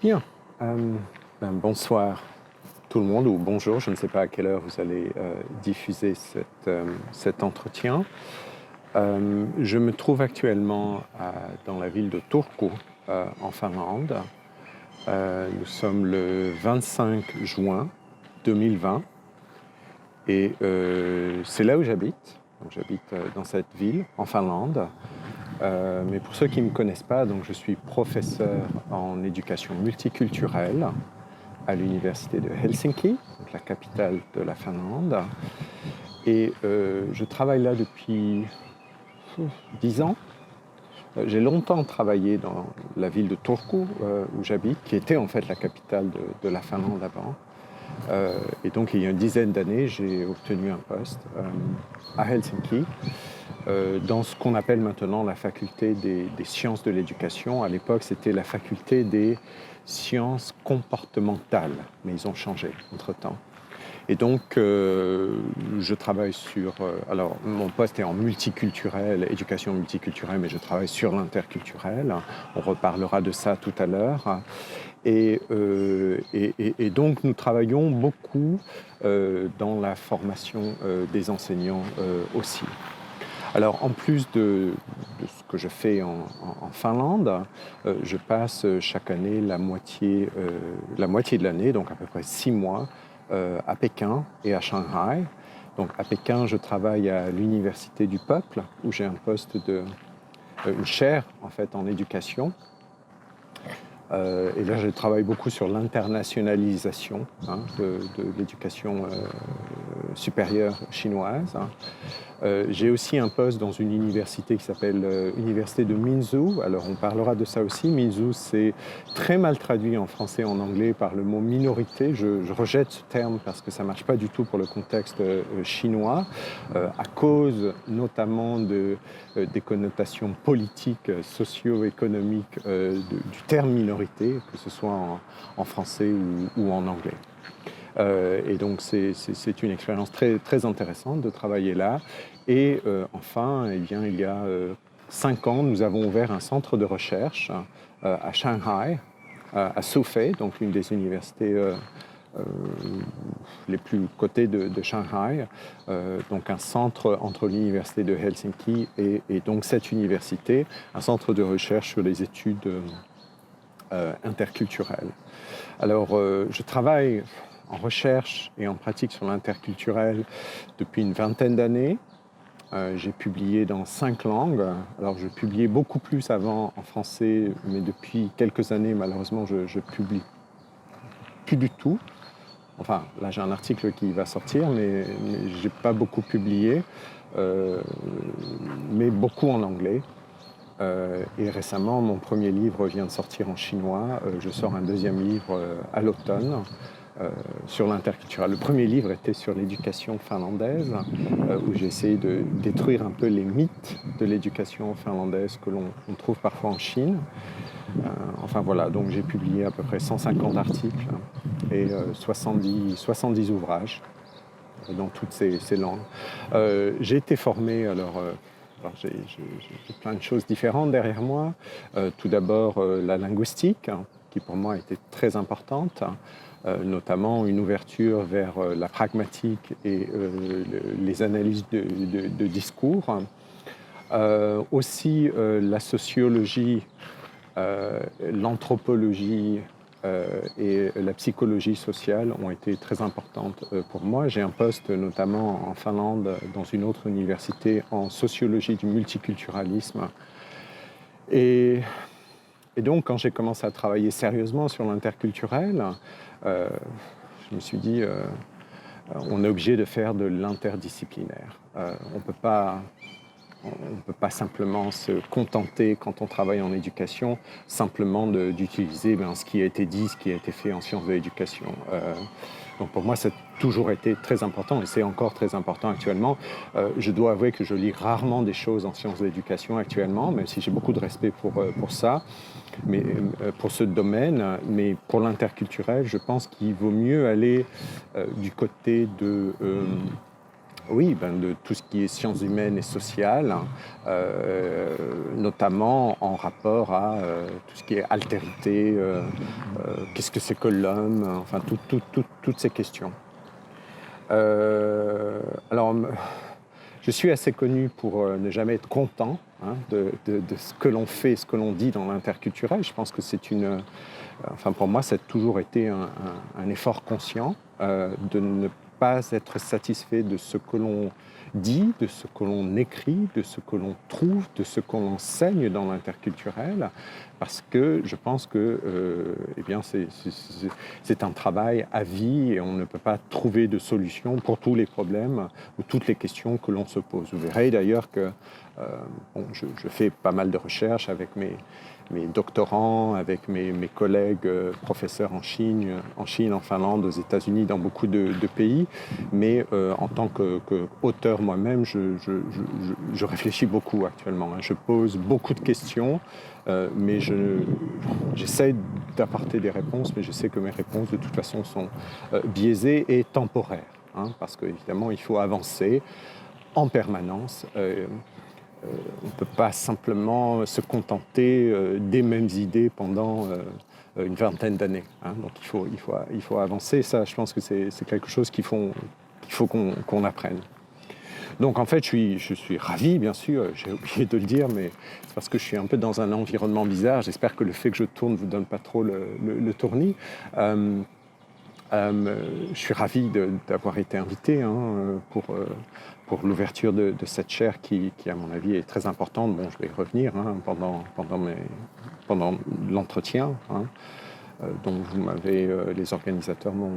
Bien. Euh, Bonsoir tout le monde, ou bonjour, je ne sais pas à quelle heure vous allez diffuser cet entretien. Je me trouve actuellement dans la ville de Turku, en Finlande. Nous sommes le 25 juin 2020 et c'est là où j'habite. Donc, j'habite dans cette ville, en Finlande. Mais pour ceux qui ne me connaissent pas, donc, je suis professeur en éducation multiculturelle à l'université de Helsinki, donc la capitale de la Finlande. Et je travaille là depuis 10 ans. J'ai longtemps travaillé dans la ville de Turku, où j'habite, qui était en fait la capitale de la Finlande avant. Et donc, il y a une dizaine d'années, j'ai obtenu un poste à Helsinki, dans ce qu'on appelle maintenant la faculté des sciences de l'éducation. À l'époque, c'était la faculté des sciences comportementales, mais ils ont changé entre-temps. Et donc, je travaille sur... alors, mon poste est en multiculturel, éducation multiculturelle, mais je travaille sur l'interculturel. On reparlera de ça tout à l'heure. Et donc, nous travaillons beaucoup dans la formation des enseignants aussi. Alors, en plus de ce que je fais en Finlande, je passe chaque année la moitié de l'année, donc à peu près 6 mois, à Pékin et à Shanghai. Donc, à Pékin, je travaille à l'Université du Peuple, où j'ai un poste une chaire en fait en éducation. Et là, je travaille beaucoup sur l'internationalisation de l'éducation supérieure chinoise. J'ai aussi un poste dans une université qui s'appelle Université de Minzu. Alors, on parlera de ça aussi. Minzu, c'est très mal traduit en français et en anglais par le mot minorité. Je rejette ce terme parce que ça ne marche pas du tout pour le contexte chinois, à cause notamment des connotations politiques, socio-économiques du terme minorité, que ce soit en français ou en anglais. Et donc, c'est une expérience très, très intéressante de travailler là. Et enfin, eh bien, il y a 5 ans, nous avons ouvert un centre de recherche à Shanghai, à Sufei, donc l'une des universités les plus cotées de Shanghai. Donc, un centre entre l'université de Helsinki et donc cette université, un centre de recherche sur les études interculturelles. Alors, je travaille en recherche et en pratique sur l'interculturel depuis une vingtaine d'années. J'ai publié dans 5 langues. Alors, je publiais beaucoup plus avant en français, mais depuis quelques années, malheureusement, je publie plus du tout. Enfin, là, j'ai un article qui va sortir, mais je n'ai pas beaucoup publié, mais beaucoup en anglais. Et récemment, mon premier livre vient de sortir en chinois. Je sors un deuxième livre à l'automne sur l'interculturel. Le premier livre était sur l'éducation finlandaise, où j'ai essayé de détruire un peu les mythes de l'éducation finlandaise que l'on trouve parfois en Chine. Enfin voilà, donc j'ai publié à peu près 150 articles et 70 ouvrages dans toutes ces langues. J'ai été formé, alors j'ai plein de choses différentes derrière moi. Tout d'abord, la linguistique, qui pour moi était très importante, notamment une ouverture vers la pragmatique et les analyses de discours. Aussi, la sociologie, l'anthropologie et la psychologie sociale ont été très importantes pour moi. J'ai un poste notamment en Finlande, dans une autre université, en sociologie du multiculturalisme. Et donc, quand j'ai commencé à travailler sérieusement sur l'interculturel, je me suis dit, on est obligé de faire de l'interdisciplinaire. On ne peut pas simplement se contenter, quand on travaille en éducation, simplement d'utiliser ce qui a été dit, ce qui a été fait en sciences de l'éducation. Donc pour moi, ça a toujours été très important et c'est encore très important actuellement. Je dois avouer que je lis rarement des choses en sciences de l'éducation actuellement, même si j'ai beaucoup de respect pour ça, mais pour ce domaine. Mais pour l'interculturel, je pense qu'il vaut mieux aller du côté oui, de tout ce qui est sciences humaines et sociales, notamment en rapport à tout ce qui est altérité, qu'est-ce que c'est que l'homme, enfin toutes ces questions. Alors, je suis assez connu pour ne jamais être content de ce que l'on fait, ce que l'on dit dans l'interculturel. Je pense que c'est enfin pour moi, ça a toujours été un effort conscient de ne pas être satisfait de ce que l'on dit, de ce que l'on écrit, de ce que l'on trouve, de ce que l'on enseigne dans l'interculturel, parce que je pense que eh bien, c'est un travail à vie et on ne peut pas trouver de solution pour tous les problèmes ou toutes les questions que l'on se pose. Vous verrez d'ailleurs que je fais pas mal de recherches avec mes doctorants, avec mes collègues professeurs en Chine, en Finlande, aux États-Unis, dans beaucoup de pays. Mais en tant qu'auteur moi-même, je réfléchis beaucoup actuellement. Je pose beaucoup de questions, mais j'essaie d'apporter des réponses, mais je sais que mes réponses, de toute façon, sont biaisées et temporaires. Parce qu'évidemment, il faut avancer en permanence. On ne peut pas simplement se contenter des mêmes idées pendant une vingtaine d'années. Donc il faut avancer. Ça, je pense que c'est quelque chose qu'il faut qu'on apprenne. Donc en fait, je suis ravi, bien sûr, j'ai oublié de le dire, mais c'est parce que je suis un peu dans un environnement bizarre. J'espère que le fait que je tourne ne vous donne pas trop le tournis. Je suis ravi d'avoir été invité pour l'ouverture de cette chaire qui, à mon avis, est très importante. Bon, je vais y revenir pendant l'entretien. Donc les organisateurs m'ont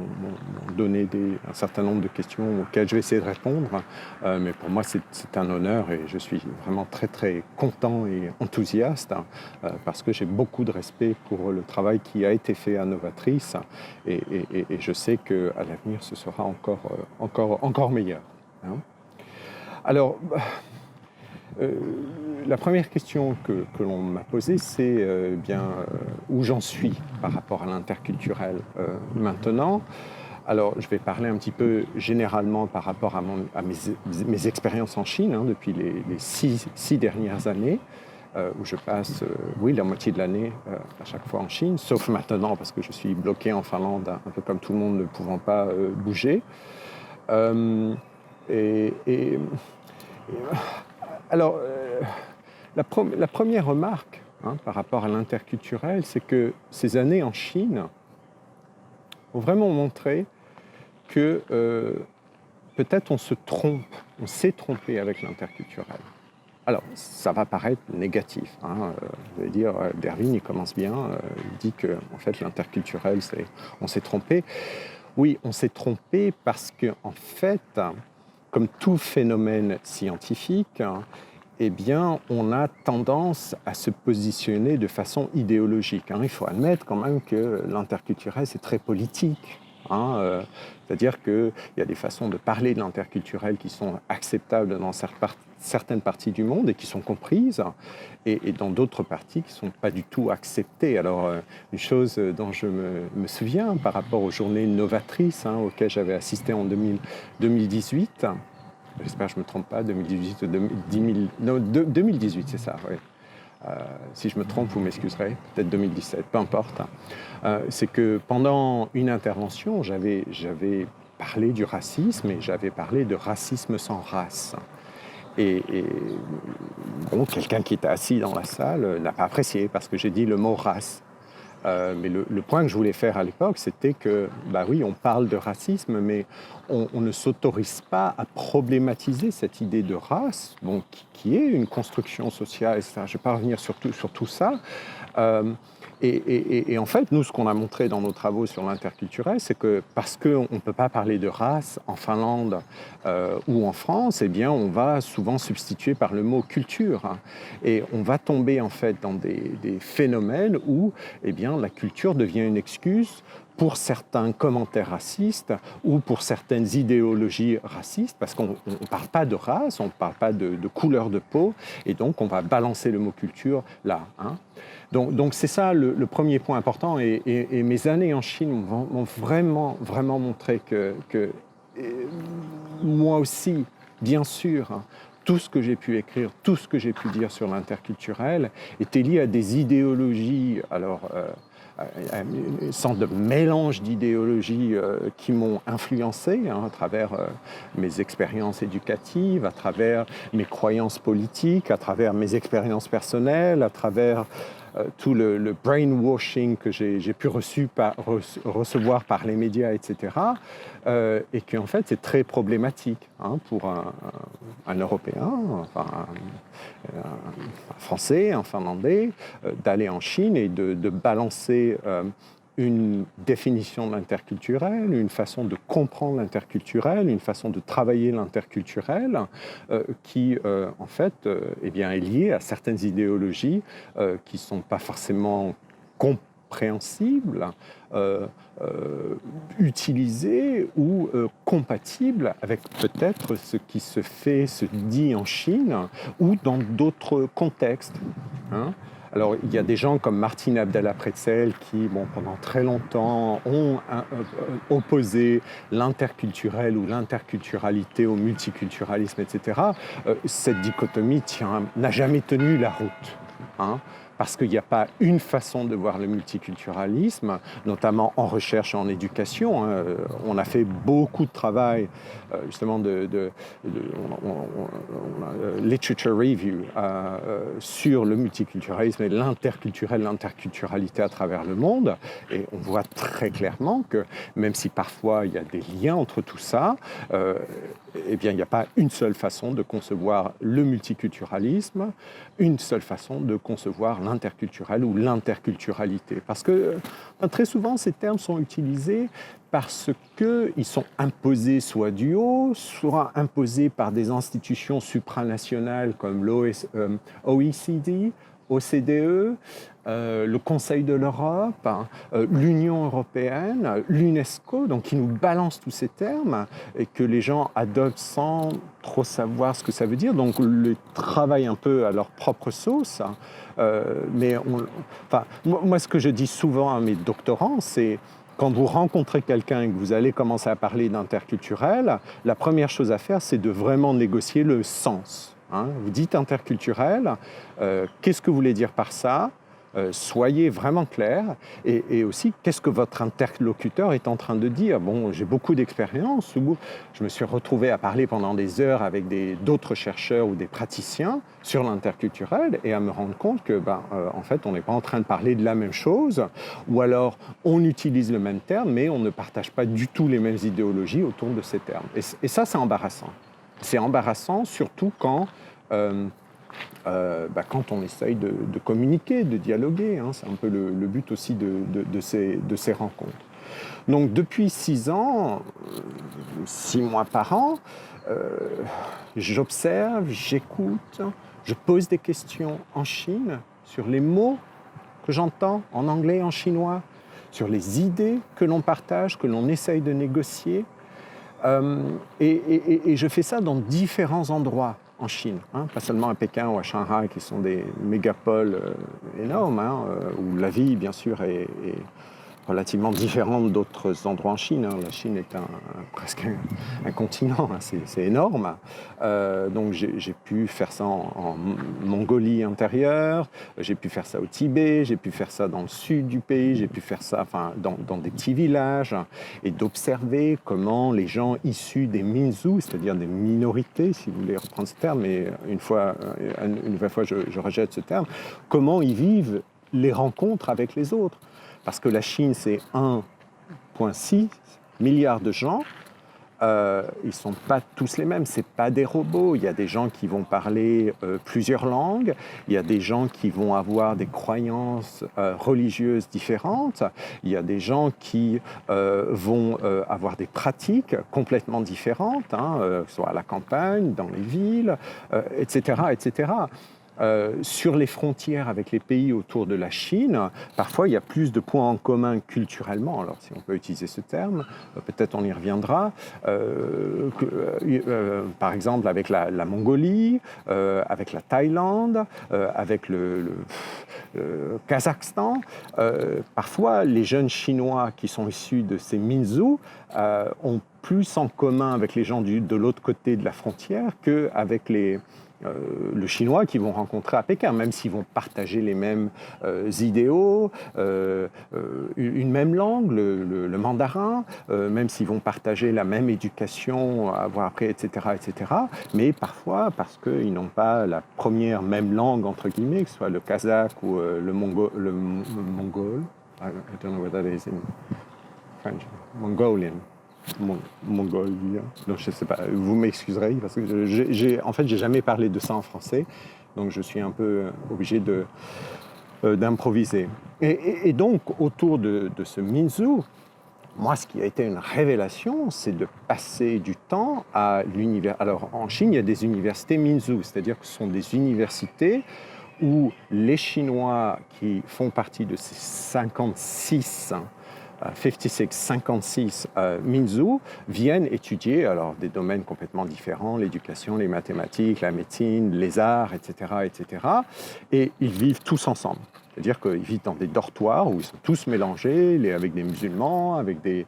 donné un certain nombre de questions auxquelles je vais essayer de répondre. Mais pour moi, c'est un honneur et je suis vraiment très, très content et enthousiaste parce que j'ai beaucoup de respect pour le travail qui a été fait à Novatrice et je sais qu'à l'avenir, ce sera encore meilleur. Alors, la première question que l'on m'a posée, c'est où j'en suis par rapport à l'interculturel maintenant. Alors, je vais parler un petit peu généralement par rapport à mes expériences en Chine depuis les 6 dernières années, où je passe la moitié de l'année à chaque fois en Chine, sauf maintenant parce que je suis bloqué en Finlande, un peu comme tout le monde ne pouvant pas bouger. Alors, la première remarque par rapport à l'interculturel, c'est que ces années en Chine ont vraiment montré que peut-être on s'est trompé avec l'interculturel. Alors, ça va paraître négatif. Je vais dire, Derwin, il commence bien, il dit que en fait, l'interculturel, on s'est trompé. Oui, on s'est trompé parce que, en fait, comme tout phénomène scientifique, eh bien, on a tendance à se positionner de façon idéologique. Il faut admettre quand même que l'interculturel, c'est très politique. C'est-à-dire qu'il y a des façons de parler de l'interculturel qui sont acceptables dans certaines parties du monde et qui sont comprises, et dans d'autres parties qui ne sont pas du tout acceptées. Alors, une chose dont je me souviens par rapport aux journées novatrices auxquelles j'avais assisté en 2018, j'espère que je ne me trompe pas, 2018 ou 2018, c'est ça, oui. Si je me trompe, vous m'excuserez, peut-être 2017, peu importe. C'est que pendant une intervention, j'avais parlé du racisme et j'avais parlé de racisme sans race. Et quelqu'un qui était assis dans la salle n'a pas apprécié parce que j'ai dit le mot race. Mais le point que je voulais faire à l'époque, c'était que, oui, on parle de racisme, mais on ne s'autorise pas à problématiser cette idée de race, qui est une construction sociale, etc. Je ne vais pas revenir sur tout ça. Et en fait, nous, ce qu'on a montré dans nos travaux sur l'interculturel, c'est que parce qu'on ne peut pas parler de race en Finlande ou en France, eh bien, on va souvent substituer par le mot culture. Et on va tomber en fait dans des phénomènes où eh bien, la culture devient une excuse pour certains commentaires racistes ou pour certaines idéologies racistes, parce qu'on ne parle pas de race, on ne parle pas de couleur de peau, et donc on va balancer le mot culture là. Donc c'est ça le premier point important, et mes années en Chine m'ont vraiment montré que moi aussi, bien sûr, hein, tout ce que j'ai pu écrire, tout ce que j'ai pu dire sur l'interculturel était lié à des idéologies, une sorte de mélange d'idéologies qui m'ont influencé à travers mes expériences éducatives, à travers mes croyances politiques, à travers mes expériences personnelles, à travers tout le brainwashing que j'ai pu recevoir par les médias, etc. Et qu'en fait, c'est très problématique pour un Européen, enfin, un Français, un Finlandais, d'aller en Chine et de balancer une définition de l'interculturel, une façon de comprendre l'interculturel, une façon de travailler l'interculturel qui, en fait, est liée à certaines idéologies qui ne sont pas forcément compréhensibles, utilisées ou compatibles avec peut-être ce qui se dit en Chine ou dans d'autres contextes. Alors, il y a des gens comme Martine Abdallah-Pretzel qui, pendant très longtemps, ont opposé l'interculturel ou l'interculturalité au multiculturalisme, etc. Cette dichotomie n'a jamais tenu la route. Parce qu'il n'y a pas une façon de voir le multiculturalisme, notamment en recherche et en éducation. On a fait beaucoup de travail, justement, literature review sur le multiculturalisme et l'interculturalité à travers le monde. Et on voit très clairement que, même si parfois il y a des liens entre tout ça, il n'y a pas une seule façon de concevoir le multiculturalisme, une seule façon de concevoir l'interculturel ou l'interculturalité. Parce que très souvent, ces termes sont utilisés parce qu'ils sont imposés soit du haut, soit imposés par des institutions supranationales comme l'OECD, OCDE, le Conseil de l'Europe, l'Union européenne, l'UNESCO, donc qui nous balancent tous ces termes et que les gens adoptent sans trop savoir ce que ça veut dire, donc les travaillent un peu à leur propre sauce. Moi, ce que je dis souvent à mes doctorants, c'est quand vous rencontrez quelqu'un et que vous allez commencer à parler d'interculturel, la première chose à faire, c'est de vraiment négocier le sens. Vous dites interculturel, qu'est-ce que vous voulez dire par ça ? Soyez vraiment clair et aussi qu'est-ce que votre interlocuteur est en train de dire. J'ai beaucoup d'expérience où je me suis retrouvé à parler pendant des heures avec d'autres chercheurs ou des praticiens sur l'interculturel et à me rendre compte que en fait on n'est pas en train de parler de la même chose, ou alors on utilise le même terme mais on ne partage pas du tout les mêmes idéologies autour de ces termes. Et ça, c'est embarrassant. C'est embarrassant surtout quand on essaye de communiquer, de dialoguer. C'est un peu le but aussi de ces rencontres. Donc depuis 6 ans, 6 mois par an, j'observe, j'écoute, je pose des questions en Chine sur les mots que j'entends en anglais et en chinois, sur les idées que l'on partage, que l'on essaye de négocier. Et je fais ça dans différents endroits en Chine, pas seulement à Pékin ou à Shanghai, qui sont des mégapoles énormes, où la vie, bien sûr, est relativement différente d'autres endroits en Chine. La Chine est presque un continent, c'est énorme. Donc j'ai pu faire ça en Mongolie intérieure, j'ai pu faire ça au Tibet, j'ai pu faire ça dans le sud du pays, j'ai pu faire ça dans des petits villages, et d'observer comment les gens issus des Minzu, c'est-à-dire des minorités, si vous voulez reprendre ce terme, mais une fois je rejette ce terme, comment ils vivent les rencontres avec les autres. Parce que la Chine, c'est 1,6 milliard de gens. Ils ne sont pas tous les mêmes, ce n'est pas des robots. Il y a des gens qui vont parler plusieurs langues, il y a des gens qui vont avoir des croyances religieuses différentes, il y a des gens qui vont avoir des pratiques complètement différentes, soit à la campagne, dans les villes, etc., etc. Sur les frontières avec les pays autour de la Chine, parfois il y a plus de points en commun culturellement, alors si on peut utiliser ce terme, peut-être on y reviendra, par exemple avec la Mongolie, avec la Thaïlande, avec le Kazakhstan. Parfois, les jeunes Chinois qui sont issus de ces Minzu ont plus en commun avec les gens de l'autre côté de la frontière qu'avec le chinois qu'ils vont rencontrer à Pékin, même s'ils vont partager les mêmes idéaux, une même langue, le mandarin, même s'ils vont partager la même éducation, avoir appris, etc., etc. Mais parfois, parce qu'ils n'ont pas la première même langue, entre guillemets, que ce soit le kazakh ou le mongol, I don't know what that is in French, Mongolian. Mongolia. Donc, je ne sais pas, vous m'excuserez parce que en fait, j'ai jamais parlé de ça en français, donc je suis un peu obligé d'improviser. Et donc, autour de ce Minzu, moi, ce qui a été une révélation, c'est de passer du temps à l'université. Alors, en Chine, il y a des universités Minzu, c'est-à-dire que ce sont des universités où les Chinois qui font partie de ces 56 Minzu viennent étudier alors, des domaines complètement différents, l'éducation, les mathématiques, la médecine, les arts, etc., etc. Et ils vivent tous ensemble. C'est-à-dire qu'ils vivent dans des dortoirs où ils sont tous mélangés, avec des musulmans, avec des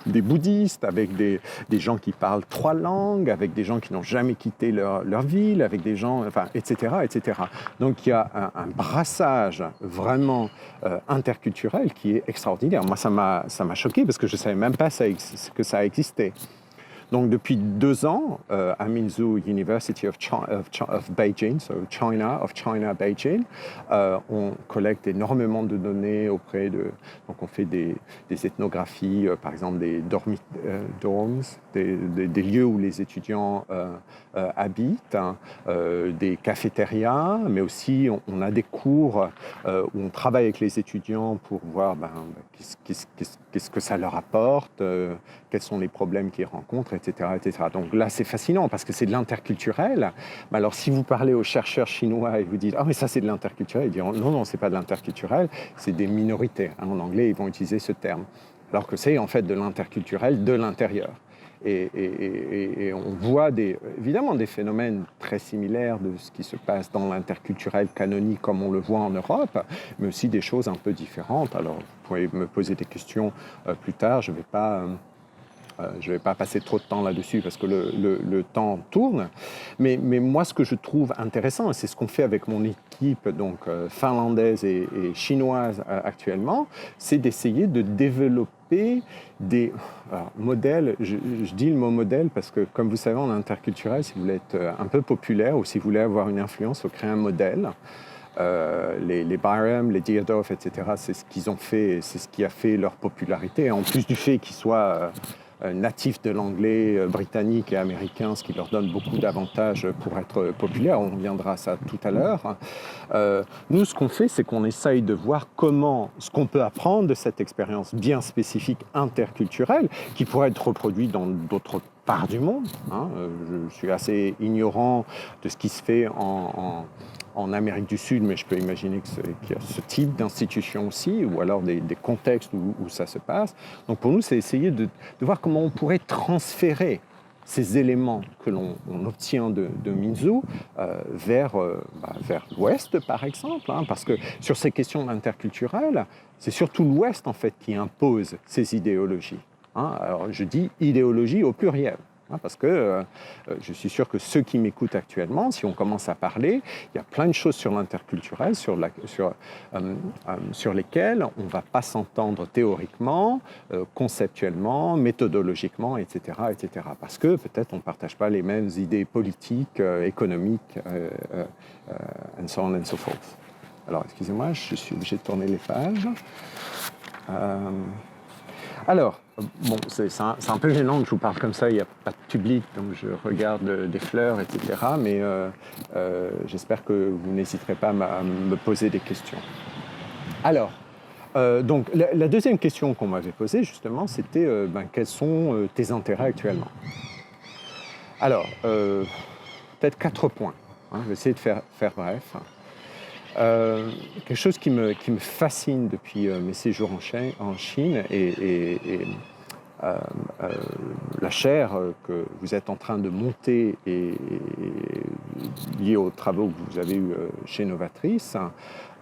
bouddhistes, avec des gens qui parlent 3 langues, avec des gens qui n'ont jamais quitté leur ville, avec des gens, enfin, etc., etc. Donc il y a un brassage vraiment interculturel qui est extraordinaire. Moi, ça m'a choqué parce que je ne savais même pas que ça existait. Donc, depuis 2 ans, à Minzu University of Beijing, so China Beijing, on collecte énormément de données auprès de... Donc, on fait des ethnographies, par exemple des dorms, des lieux où les étudiants habitent, des cafétérias, mais aussi on a des cours où on travaille avec les étudiants pour voir qu'est-ce que ça leur apporte, quels sont les problèmes qu'ils rencontrent, etc., etc. Donc là, c'est fascinant parce que c'est de l'interculturel. Mais alors, si vous parlez aux chercheurs chinois et vous dites « Ah, mais ça, c'est de l'interculturel », ils diront « Non, non, c'est pas de l'interculturel, c'est des minorités. En anglais, ils vont utiliser ce terme. Alors que c'est en fait de l'interculturel de l'intérieur. Et on voit évidemment des phénomènes très similaires de ce qui se passe dans l'interculturel canonique comme on le voit en Europe, mais aussi des choses un peu différentes. Alors, vous pouvez me poser des questions plus tard, je ne vais pas passer trop de temps là-dessus parce que le temps tourne. Mais moi, ce que je trouve intéressant, et c'est ce qu'on fait avec mon équipe donc, finlandaise et chinoise actuellement, c'est d'essayer de développer des modèles. Je dis le mot modèle parce que, comme vous savez, en interculturel, si vous voulez être un peu populaire ou si vous voulez avoir une influence, il faut créer un modèle. Les Byram, les Dierdorf, etc., c'est ce qu'ils ont fait, c'est ce qui a fait leur popularité. En plus du fait qu'ils soient natifs de l'anglais britannique et américain, ce qui leur donne beaucoup d'avantages pour être populaires. On reviendra à ça tout à l'heure. Nous, ce qu'on fait, c'est qu'on essaye de voir ce qu'on peut apprendre de cette expérience bien spécifique interculturelle qui pourrait être reproduite dans d'autres parts du monde. Je suis assez ignorant de ce qui se fait en Amérique du Sud, mais je peux imaginer qu'il y a ce type d'institution aussi, ou alors des contextes où ça se passe. Donc pour nous, c'est essayer de voir comment on pourrait transférer ces éléments que l'on obtient de Minzu vers l'Ouest, par exemple, parce que sur ces questions interculturelles, c'est surtout l'Ouest, en fait, qui impose ces idéologies. Alors je dis idéologie au pluriel. Parce que je suis sûr que ceux qui m'écoutent actuellement, si on commence à parler, il y a plein de choses sur l'interculturel sur lesquelles on ne va pas s'entendre théoriquement, conceptuellement, méthodologiquement, etc., etc. Parce que peut-être on ne partage pas les mêmes idées politiques, économiques, and so on and so forth. Alors, excusez-moi, je suis obligé de tourner les pages. Alors, bon, c'est un peu gênant que je vous parle comme ça, il n'y a pas de public, donc je regarde des fleurs, etc. Mais j'espère que vous n'hésiterez pas à me poser des questions. Alors, donc la deuxième question qu'on m'avait posée, justement, c'était quels sont tes intérêts actuellement? Alors, peut-être 4 points. Je vais essayer de faire bref. Quelque chose qui me fascine depuis mes séjours en Chine et la chaire que vous êtes en train de monter et liée aux travaux que vous avez eus chez Novatrice.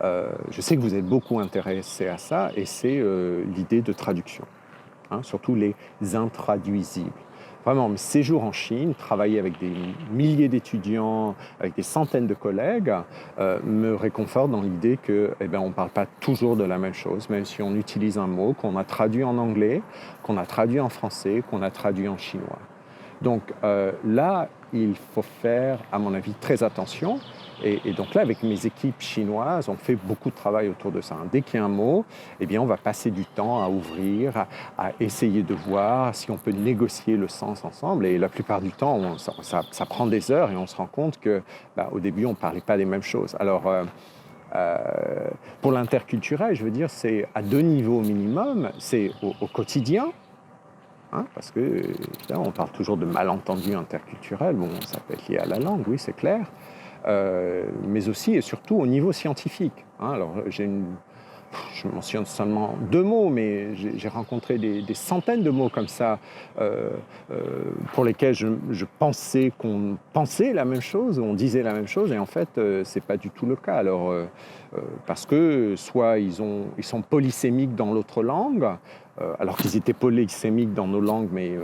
Je sais que vous êtes beaucoup intéressé à ça et c'est l'idée de traduction, surtout les intraduisibles. Vraiment, mes séjours en Chine, travailler avec des milliers d'étudiants, avec des centaines de collègues, me réconforte dans l'idée qu'on ne parle pas toujours de la même chose, même si on utilise un mot qu'on a traduit en anglais, qu'on a traduit en français, qu'on a traduit en chinois. Donc là, il faut faire, à mon avis, très attention. Et donc là, avec mes équipes chinoises, on fait beaucoup de travail autour de ça. Dès qu'il y a un mot, eh bien, on va passer du temps à ouvrir, à essayer de voir si on peut négocier le sens ensemble. Et la plupart du temps, ça prend des heures et on se rend compte qu'au début, on ne parlait pas des mêmes choses. Alors, pour l'interculturel, je veux dire, c'est à 2 niveaux minimum. C'est au quotidien, parce que, évidemment, on parle toujours de malentendus interculturels. Bon, ça peut être lié à la langue, oui, c'est clair. Mais aussi et surtout au niveau scientifique. Alors, je mentionne seulement 2 mots, mais j'ai rencontré des centaines de mots comme ça pour lesquels je pensais qu'on pensait la même chose, on disait la même chose, et en fait, c'est pas du tout le cas. Alors, parce que soit ils sont polysémiques dans l'autre langue, alors qu'ils étaient polysémiques dans nos langues, mais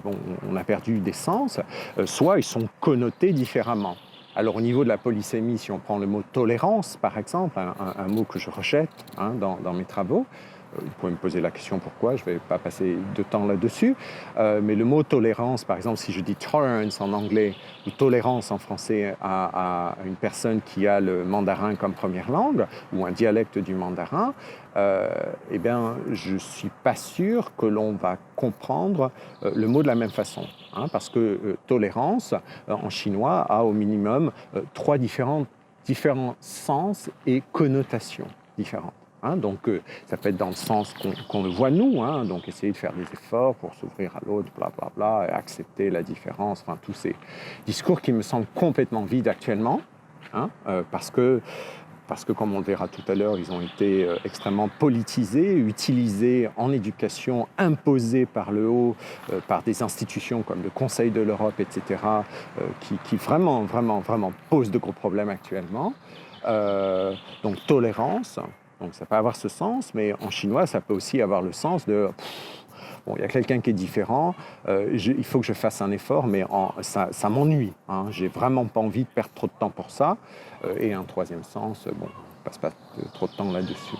bon, on a perdu des sens, soit ils sont connotés différemment. Alors au niveau de la polysémie, si on prend le mot tolérance par exemple, un mot que je rejette dans mes travaux, vous pouvez me poser la question pourquoi, je ne vais pas passer de temps là-dessus, mais le mot tolérance, par exemple, si je dis tolerance en anglais ou tolérance en français à une personne qui a le mandarin comme première langue ou un dialecte du mandarin, eh bien, je ne suis pas sûr que l'on va comprendre le mot de la même façon, parce que tolérance en chinois a au minimum 3 différents sens et connotations différentes. Donc, ça peut être dans le sens qu'on le voit nous, donc essayer de faire des efforts pour s'ouvrir à l'autre, blablabla, et accepter la différence, enfin tous ces discours qui me semblent complètement vides actuellement, parce que, comme on le verra tout à l'heure, ils ont été extrêmement politisés, utilisés en éducation, imposés par le haut, par des institutions comme le Conseil de l'Europe, etc., qui vraiment, vraiment, vraiment posent de gros problèmes actuellement. Donc, tolérance. Donc ça peut avoir ce sens, mais en chinois, ça peut aussi avoir le sens de bon, il y a quelqu'un qui est différent, il faut que je fasse un effort, mais ça m'ennuie. J'ai vraiment pas envie de perdre trop de temps pour ça. Et un troisième sens, bon, on passe pas trop de temps là-dessus.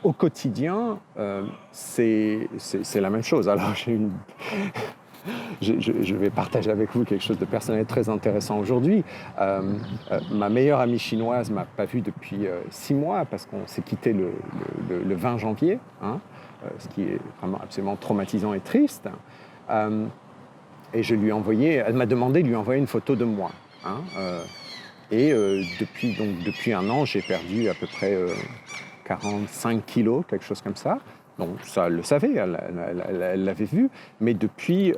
Au quotidien, c'est la même chose. Alors je vais partager avec vous quelque chose de personnel très intéressant aujourd'hui. Ma meilleure amie chinoise ne m'a pas vu depuis 6 mois parce qu'on s'est quitté le 20 janvier, ce qui est vraiment absolument traumatisant et triste. Et je lui ai envoyé, elle m'a demandé de lui envoyer une photo de moi. Et depuis 1 an, j'ai perdu à peu près 45 kilos, quelque chose comme ça. Donc ça, elle le savait, elle l'avait vu, mais depuis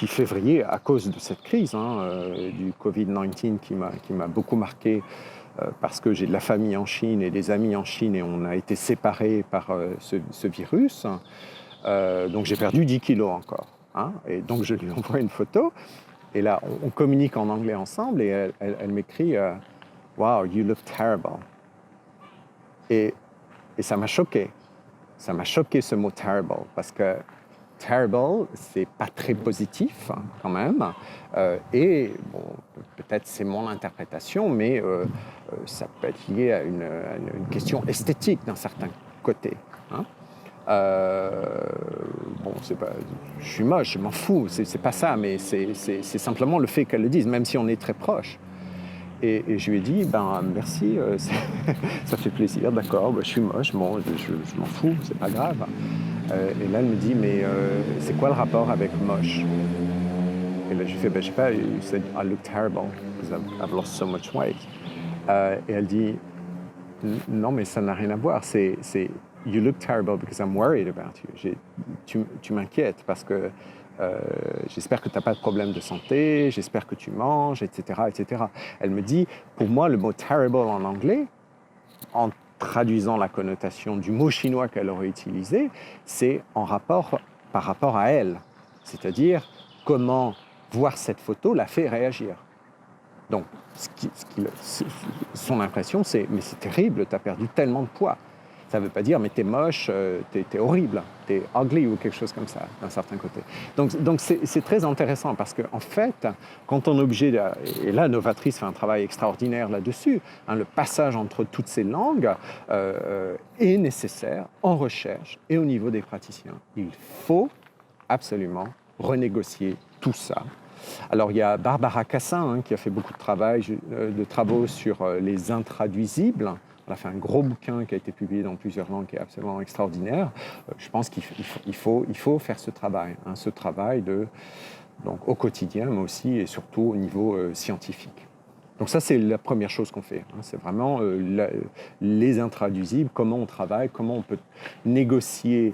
février, à cause de cette crise du Covid-19 qui m'a beaucoup marqué, parce que j'ai de la famille en Chine et des amis en Chine et on a été séparés par ce virus, donc j'ai perdu 10 kilos encore. Et donc je lui envoie une photo, et là on communique en anglais ensemble et elle m'écrit « Wow, you look terrible ». Et ça m'a choqué. Ça m'a choqué ce mot « terrible » parce que « terrible », c'est pas très positif quand même. Et bon, peut-être c'est mon interprétation, mais ça peut être lié à une question esthétique d'un certain côté. Bon, je suis moche, je m'en fous, c'est pas ça, mais c'est simplement le fait qu'elle le dise, même si on est très proches. Et je lui ai dit, merci, ça fait plaisir, d'accord, je suis moche, bon, je m'en fous, c'est pas grave. Et là, elle me dit, mais c'est quoi le rapport avec moche? Et là, je lui fais, je sais pas, you said I look terrible because I've lost so much weight. Et elle dit, non, mais ça n'a rien à voir, c'est you look terrible because I'm worried about you. Tu m'inquiètes parce que j'espère que tu n'as pas de problème de santé, j'espère que tu manges, etc., etc. Elle me dit, pour moi, le mot terrible en anglais, en traduisant la connotation du mot chinois qu'elle aurait utilisé, c'est par rapport à elle. C'est-à-dire, comment voir cette photo la fait réagir. Donc, son impression, c'est « mais c'est terrible, tu as perdu tellement de poids ». Ça ne veut pas dire « mais t'es moche, t'es horrible, t'es ugly » ou quelque chose comme ça, d'un certain côté. Donc c'est très intéressant parce qu'en fait, quand on est obligé, et là Novatrice fait un travail extraordinaire là-dessus, hein, le passage entre toutes ces langues est nécessaire en recherche et au niveau des praticiens. Il faut absolument renégocier tout ça. Alors, il y a Barbara Cassin qui a fait beaucoup de travaux sur les intraduisibles. Elle a fait un gros bouquin qui a été publié dans plusieurs langues qui est absolument extraordinaire. Je pense qu'il faut faire ce travail, hein, donc, au quotidien, mais aussi et surtout au niveau scientifique. Donc ça, c'est la première chose qu'on fait. Hein, c'est vraiment les intraduisibles, comment on travaille, comment on peut négocier,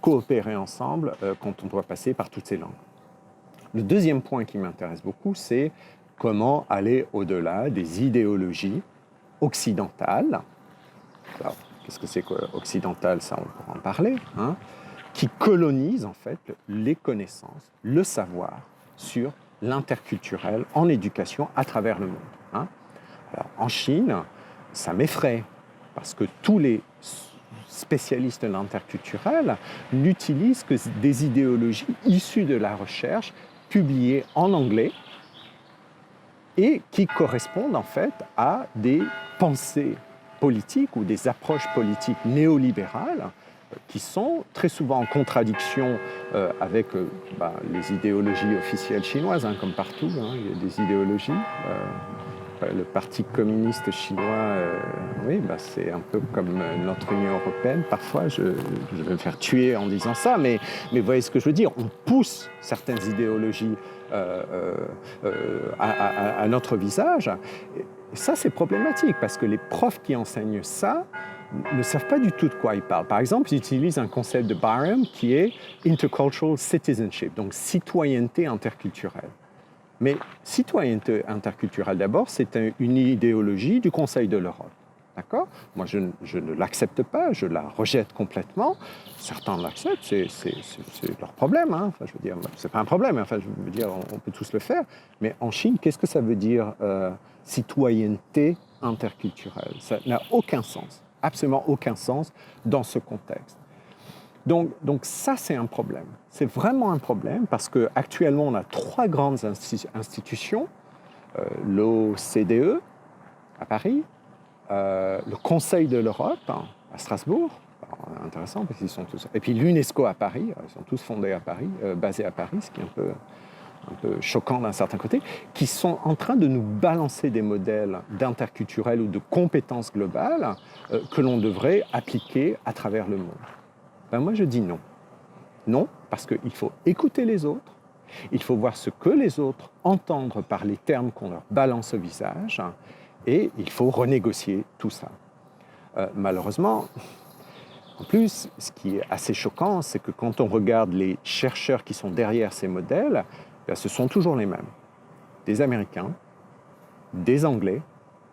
coopérer ensemble quand on doit passer par toutes ces langues. Le deuxième point qui m'intéresse beaucoup, c'est comment aller au-delà des idéologies occidentales. Alors, qu'est-ce que c'est qu'occidental? Ça, on pourra en parler. Hein, qui colonisent en fait les connaissances, le savoir sur l'interculturel en éducation à travers le monde. Hein. Alors, en Chine, ça m'effraie parce que tous les spécialistes de l'interculturel n'utilisent que des idéologies issues de la recherche publiées en anglais et qui correspondent en fait à des pensées politiques ou des approches politiques néolibérales qui sont très souvent en contradiction avec les idéologies officielles chinoises, hein, comme partout, hein, il y a des idéologies. Le Parti communiste chinois, c'est un peu comme notre Union européenne. Parfois, je vais me faire tuer en disant ça, mais vous voyez ce que je veux dire. On pousse certaines idéologies à notre visage. Et ça, c'est problématique, parce que les profs qui enseignent ça ne savent pas du tout de quoi ils parlent. Par exemple, ils utilisent un concept de Barham qui est « intercultural citizenship », donc citoyenneté interculturelle. Mais citoyenneté interculturelle, d'abord, c'est une idéologie du Conseil de l'Europe. D'accord ? Moi, je ne l'accepte pas, je la rejette complètement. Certains l'acceptent, c'est leur problème. Hein. Enfin, je veux dire, c'est pas un problème. Enfin, je veux dire, on peut tous le faire. Mais en Chine, qu'est-ce que ça veut dire citoyenneté interculturelle? Ça n'a aucun sens, absolument aucun sens dans ce contexte. Donc ça, c'est un problème. C'est vraiment un problème parce qu'actuellement, on a 3 grandes institutions, l'OCDE à Paris, le Conseil de l'Europe à Strasbourg, intéressant parce qu'ils sont tous... Et puis l'UNESCO à Paris, ils sont tous fondés à Paris, basés à Paris, ce qui est un peu choquant d'un certain côté, qui sont en train de nous balancer des modèles d'interculturel ou de compétences globales que l'on devrait appliquer à travers le monde. Moi, je dis non. Non, parce qu'il faut écouter les autres, il faut voir ce que les autres entendent par les termes qu'on leur balance au visage, et il faut renégocier tout ça. Malheureusement, en plus, ce qui est assez choquant, c'est que quand on regarde les chercheurs qui sont derrière ces modèles, ce sont toujours les mêmes. Des Américains, des Anglais,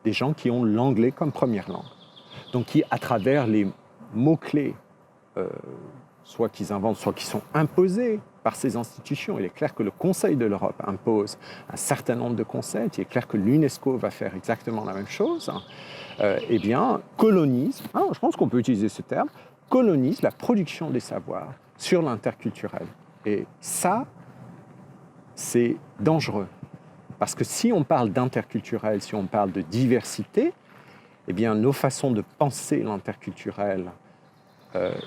des gens qui ont l'anglais comme première langue. Donc qui, à travers les mots-clés, soit qu'ils inventent, soit qui sont imposés par ces institutions. Il est clair que le Conseil de l'Europe impose un certain nombre de concepts, il est clair que l'UNESCO va faire exactement la même chose, colonise, je pense qu'on peut utiliser ce terme, colonise la production des savoirs sur l'interculturel. Et ça, c'est dangereux. Parce que si on parle d'interculturel, si on parle de diversité, nos façons de penser l'interculturel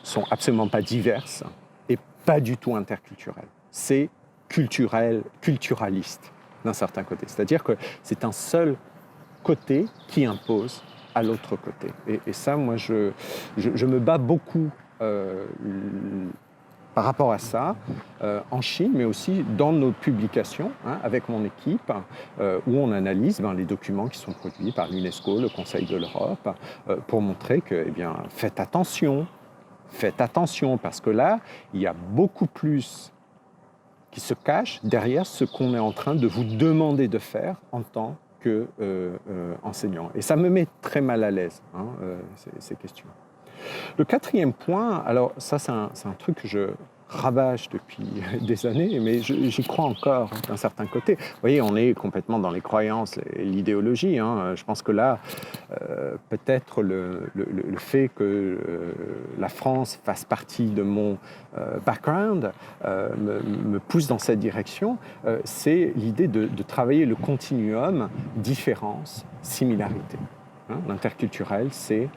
sont absolument pas diverses et pas du tout interculturelles. C'est culturaliste d'un certain côté. C'est-à-dire que c'est un seul côté qui impose à l'autre côté. Et ça, moi, je me bats beaucoup par rapport à ça, en Chine, mais aussi dans nos publications, avec mon équipe, où on analyse les documents qui sont produits par l'UNESCO, le Conseil de l'Europe, pour montrer que, faites attention, parce que là, il y a beaucoup plus qui se cache derrière ce qu'on est en train de vous demander de faire en tant qu'enseignant. Et ça me met très mal à l'aise, ces questions. Le quatrième point, alors ça c'est un truc que je ravage depuis des années, mais j'y crois encore d'un certain côté. Vous voyez, on est complètement dans les croyances et l'idéologie. Je pense que là, peut-être le fait que la France fasse partie de mon background me pousse dans cette direction. C'est l'idée de travailler le continuum différence-similarité. L'interculturel, c'est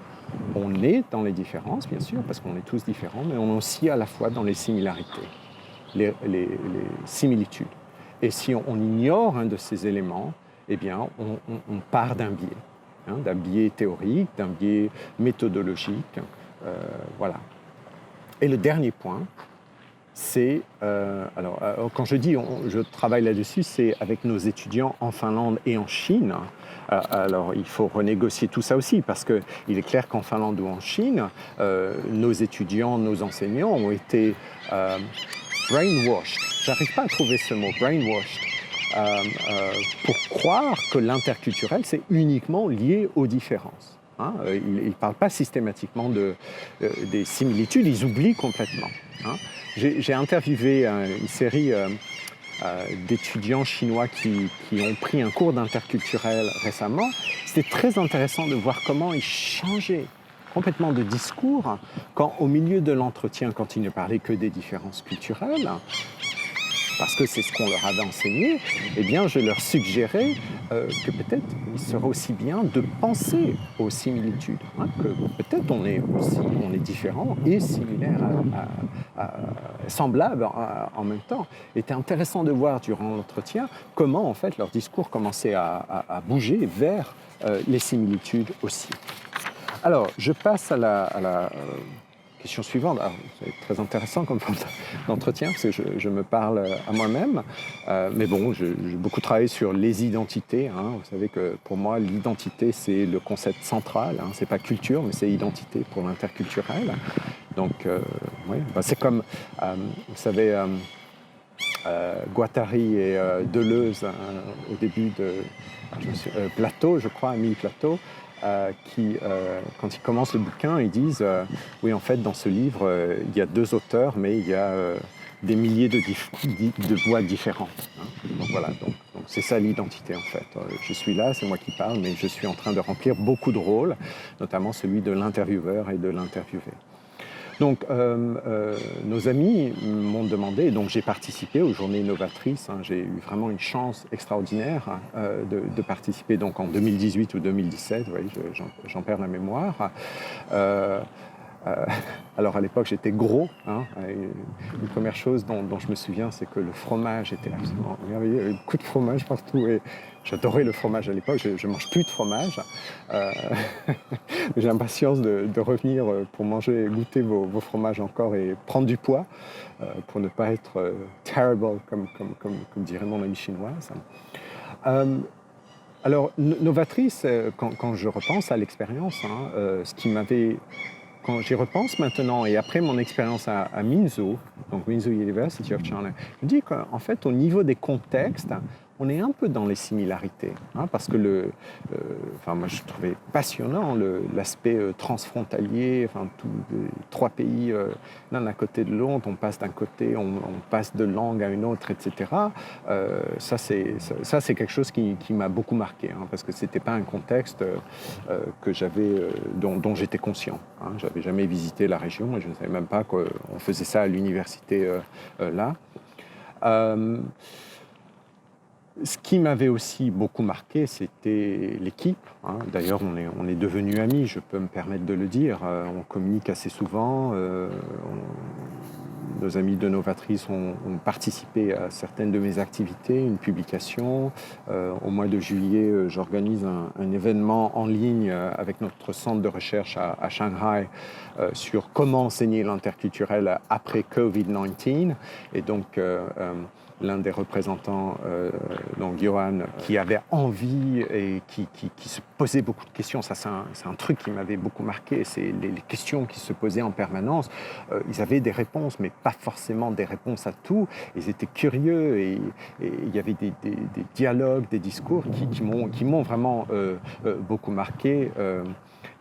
on est dans les différences, bien sûr, parce qu'on est tous différents, mais on est aussi à la fois dans les similarités, les similitudes. Et si on ignore un de ces éléments, eh bien, on part d'un biais théorique, d'un biais méthodologique. Voilà. Et le dernier point, c'est, quand je dis je travaille là-dessus, c'est avec nos étudiants en Finlande et en Chine. Alors, il faut renégocier tout ça aussi, parce qu'il est clair qu'en Finlande ou en Chine, nos étudiants, nos enseignants ont été brainwashed. J'arrive pas à trouver ce mot, brainwashed, pour croire que l'interculturel, c'est uniquement lié aux différences. Ils ne parlent pas systématiquement des similitudes, ils oublient complètement. J'ai interviewé une série d'étudiants chinois qui ont pris un cours d'interculturel récemment. C'était très intéressant de voir comment ils changeaient complètement de discours quand, au milieu de l'entretien, quand ils ne parlaient que des différences culturelles, parce que c'est ce qu'on leur avait enseigné, eh bien, je leur suggérais que peut-être il serait aussi bien de penser aux similitudes, que peut-être on est différents et similaires, semblables en même temps. Il était intéressant de voir durant l'entretien comment en fait leur discours commençait à bouger vers les similitudes aussi. Alors, je passe à la question suivante. Alors, c'est très intéressant comme forme d'entretien, parce que je me parle à moi-même. Mais bon, j'ai beaucoup travaillé sur les identités. Vous savez que pour moi, l'identité, c'est le concept central. C'est pas culture, mais c'est identité pour l'interculturel. Donc, oui, c'est comme, vous savez, Guattari et Deleuze, au début de Plateau, je crois, Émile Plateau, qui, quand ils commencent le bouquin, ils disent oui, en fait, dans ce livre, il y a 2 auteurs, mais il y a des milliers de voix différentes. Donc voilà, donc c'est ça l'identité, en fait. Je suis là, c'est moi qui parle, mais je suis en train de remplir beaucoup de rôles, notamment celui de l'intervieweur et de l'interviewé. Donc, nos amis m'ont demandé, et donc j'ai participé aux Journées Novatrices. J'ai eu vraiment une chance extraordinaire de participer donc en 2018 ou 2017, vous voyez, j'en perds la mémoire. Alors à l'époque j'étais gros, une première chose dont je me souviens, c'est que le fromage était absolument merveilleux, il y avait beaucoup de fromage partout et j'adorais le fromage à l'époque, je ne mange plus de fromage. J'ai l'impatience de revenir pour manger et goûter vos fromages encore et prendre du poids pour ne pas être terrible comme dirait mon amie chinoise. Alors novatrice, quand je repense à l'expérience, ce qui m'avait... Quand j'y repense maintenant, et après mon expérience à Minzu, donc Minzu University of China, je me dis qu'en fait, au niveau des contextes, on est un peu dans les similarités, parce que moi je trouvais passionnant l'aspect transfrontalier, tous les 3 pays l'un à côté de l'autre, on passe d'un côté, on passe de langue à une autre, etc. Ça c'est quelque chose qui m'a beaucoup marqué, parce que c'était pas un contexte que dont j'étais conscient. J'avais jamais visité la région et je ne savais même pas qu'on faisait ça à l'université là. Ce qui m'avait aussi beaucoup marqué, c'était l'équipe. D'ailleurs, on est devenus amis, je peux me permettre de le dire. On communique assez souvent. Nos amis de Novatrice ont participé à certaines de mes activités, une publication. Au mois de juillet, j'organise un événement en ligne avec notre centre de recherche à Shanghai sur comment enseigner l'interculturel après Covid-19. Et donc, l'un des représentants, donc Johan, qui avait envie et qui se posait beaucoup de questions. Ça, c'est un truc qui m'avait beaucoup marqué. C'est les questions qui se posaient en permanence. Ils avaient des réponses, mais pas forcément des réponses à tout. Ils étaient curieux et il y avait des dialogues, des discours qui m'ont vraiment beaucoup marqué.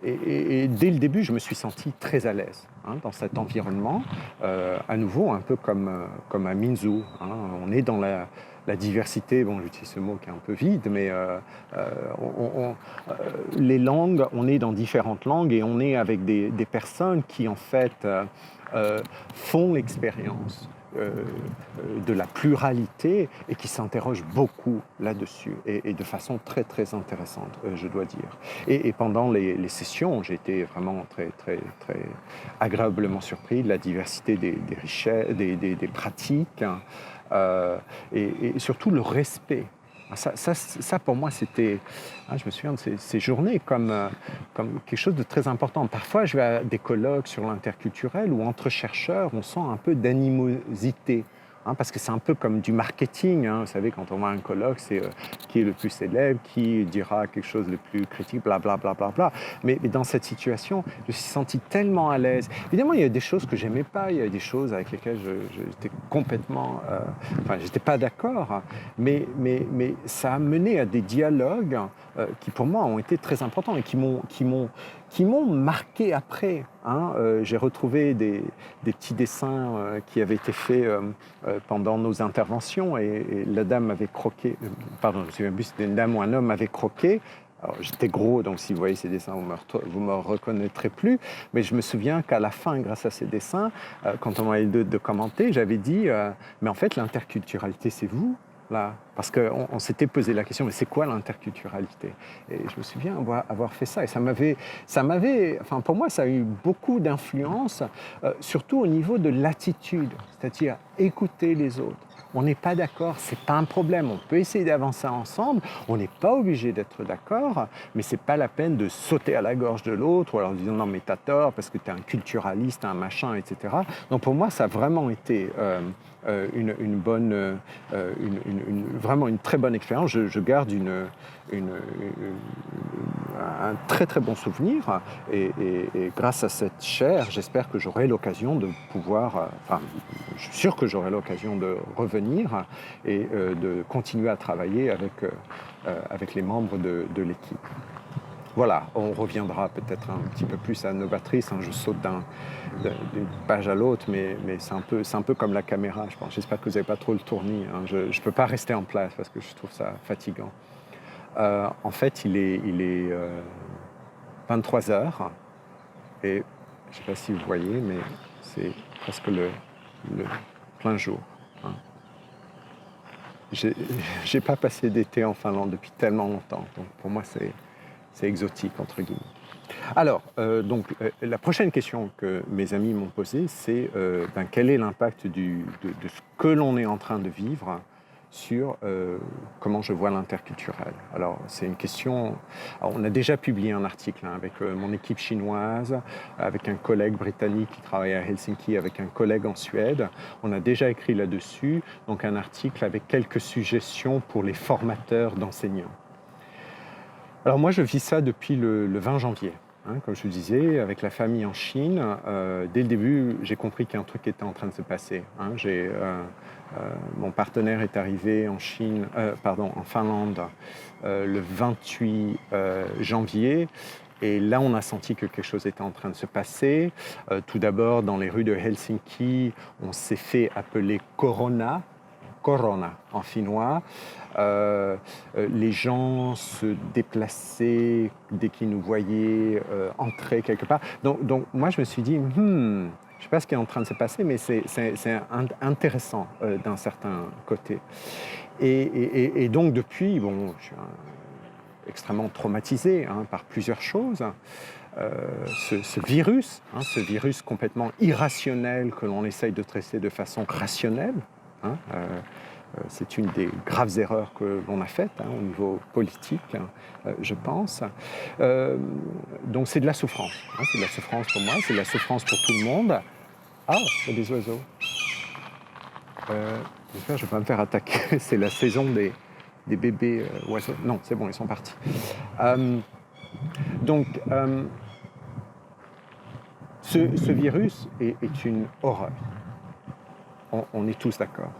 Et dès le début, je me suis senti très à l'aise dans cet environnement, à nouveau un peu comme à Minzu. On est dans la diversité, bon, j'utilise ce mot qui est un peu vide, mais les langues, on est dans différentes langues et on est avec des personnes qui en fait font l'expérience de la pluralité et qui s'interrogent beaucoup là-dessus et de façon très très intéressante, je dois dire. Et pendant les sessions, j'ai été vraiment très très très agréablement surpris de la diversité des richesses, des pratiques et surtout le respect. Ça, pour moi, c'était, je me souviens de ces journées comme quelque chose de très important. Parfois, je vais à des colloques sur l'interculturel où entre chercheurs, on sent un peu d'animosité. Parce que c'est un peu comme du marketing. Vous savez, quand on va à un colloque, c'est qui est le plus célèbre, qui dira quelque chose de plus critique, blablabla. Bla, bla, bla. Mais dans cette situation, je me suis senti tellement à l'aise. Évidemment, il y a des choses que j'aimais pas, il y a des choses avec lesquelles j'étais complètement... j'étais pas d'accord, mais ça a mené à des dialogues qui, pour moi, ont été très importants et qui m'ont marqué après. J'ai retrouvé des petits dessins qui avaient été faits pendant nos interventions et la dame avait croqué, pardon, je me souviens plus si c'était une dame ou un homme avait croqué. Alors, j'étais gros, donc si vous voyez ces dessins, vous me reconnaîtrez plus. Mais je me souviens qu'à la fin, grâce à ces dessins, quand on m'avait de commenter, j'avais dit mais en fait, l'interculturalité, c'est vous. Là, parce qu'on s'était posé la question, mais c'est quoi l'interculturalité? Et je me souviens avoir fait ça. Et ça m'avait, enfin pour moi, ça a eu beaucoup d'influence, surtout au niveau de l'attitude, c'est-à-dire écouter les autres. On n'est pas d'accord, c'est pas un problème. On peut essayer d'avancer ensemble. On n'est pas obligé d'être d'accord, mais c'est pas la peine de sauter à la gorge de l'autre ou alors disant non mais t'as tort parce que t'es un culturaliste, un machin, etc. Donc pour moi, ça a vraiment été une bonne, vraiment une très bonne expérience. Je garde un très très bon souvenir et grâce à cette chaire, j'espère que j'aurai l'occasion de pouvoir, je suis sûr que j'aurai l'occasion de revenir et de continuer à travailler avec les membres de l'équipe. Voilà, on reviendra peut-être un petit peu plus à Novatrice. Je saute d'une page à l'autre, mais c'est un peu comme la caméra, je pense. J'espère que vous n'avez pas trop le tournis. Je ne peux pas rester en place parce que je trouve ça fatigant. En fait, il est 23 heures et je ne sais pas si vous voyez, mais c'est presque le plein jour. J'ai pas passé d'été en Finlande depuis tellement longtemps, donc pour moi c'est exotique entre guillemets. Alors, la prochaine question que mes amis m'ont posée, c'est quel est l'impact de ce que l'on est en train de vivre sur comment je vois l'interculturel. Alors, c'est une question... Alors, on a déjà publié un article avec mon équipe chinoise, avec un collègue britannique qui travaille à Helsinki, avec un collègue en Suède. On a déjà écrit là-dessus, donc un article avec quelques suggestions pour les formateurs d'enseignants. Alors moi, je vis ça depuis le 20 janvier. Comme je vous disais, avec la famille en Chine, dès le début, j'ai compris qu'il y a un truc qui était en train de se passer. Mon partenaire est arrivé en Finlande le 28 janvier. Et là, on a senti que quelque chose était en train de se passer. Tout d'abord, dans les rues de Helsinki, on s'est fait appeler Corona en finnois. Les gens se déplaçaient dès qu'ils nous voyaient entrer quelque part. Donc moi, je me suis dit, je ne sais pas ce qui est en train de se passer, mais c'est intéressant d'un certain côté. Et donc depuis, je suis extrêmement traumatisé par plusieurs choses. Ce virus complètement irrationnel que l'on essaye de traiter de façon rationnelle, c'est une des graves erreurs que l'on a faites au niveau politique, je pense. Donc c'est de la souffrance. C'est de la souffrance pour moi, c'est de la souffrance pour tout le monde. Ah, il y a des oiseaux. J'espère que je ne vais pas me faire attaquer. C'est la saison des bébés oiseaux. Non, c'est bon, ils sont partis. Donc, ce virus est une horreur. On est tous d'accord.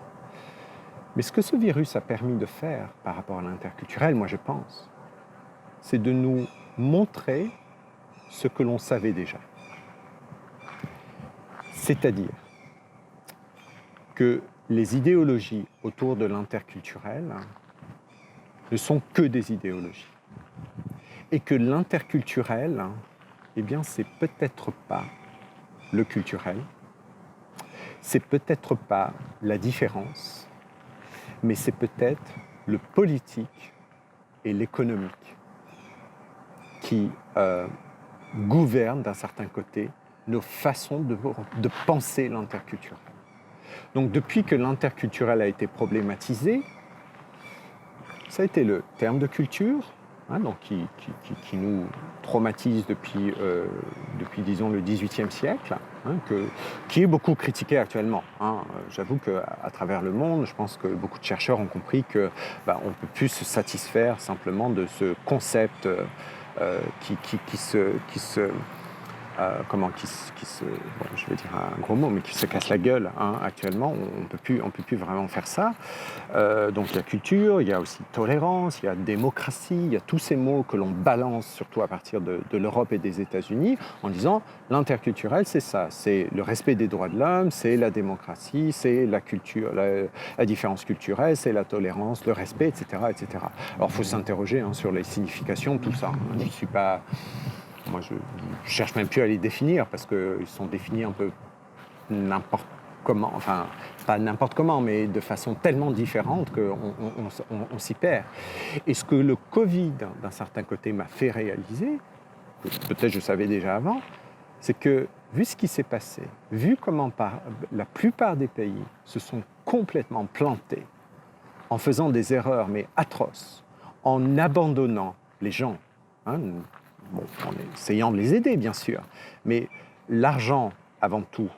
Mais ce que ce virus a permis de faire par rapport à l'interculturel, moi je pense, c'est de nous montrer ce que l'on savait déjà. C'est-à-dire que les idéologies autour de l'interculturel ne sont que des idéologies. Et que l'interculturel, eh bien, c'est peut-être pas le culturel, c'est peut-être pas la différence, mais c'est peut-être le politique et l'économique qui gouvernent d'un certain côté nos façons de penser l'interculturel. Donc depuis que l'interculturel a été problématisé, ça a été le terme de culture, donc qui nous traumatise depuis disons, le XVIIIe siècle, qui est beaucoup critiqué actuellement. J'avoue qu'à travers le monde, je pense que beaucoup de chercheurs ont compris qu'on ne peut plus se satisfaire simplement de ce concept qui se je vais dire un gros mot, mais qui se casse la gueule actuellement. On peut plus vraiment faire ça. Donc il y a culture, il y a aussi tolérance, il y a démocratie, il y a tous ces mots que l'on balance, surtout à partir de l'Europe et des États-Unis, en disant l'interculturel, c'est ça, c'est le respect des droits de l'homme, c'est la démocratie, c'est la culture, la différence culturelle, c'est la tolérance, le respect, etc., etc. Alors il faut s'interroger sur les significations de tout ça. Je ne suis pas... Moi, je cherche même plus à les définir parce qu'ils sont définis un peu n'importe comment, enfin, pas n'importe comment, mais de façon tellement différente qu'on s'y perd. Et ce que le Covid, d'un certain côté, m'a fait réaliser, peut-être je savais déjà avant, c'est que, vu ce qui s'est passé, vu comment la plupart des pays se sont complètement plantés en faisant des erreurs, mais atroces, en abandonnant les gens, en essayant de les aider, bien sûr, mais l'argent avant tout.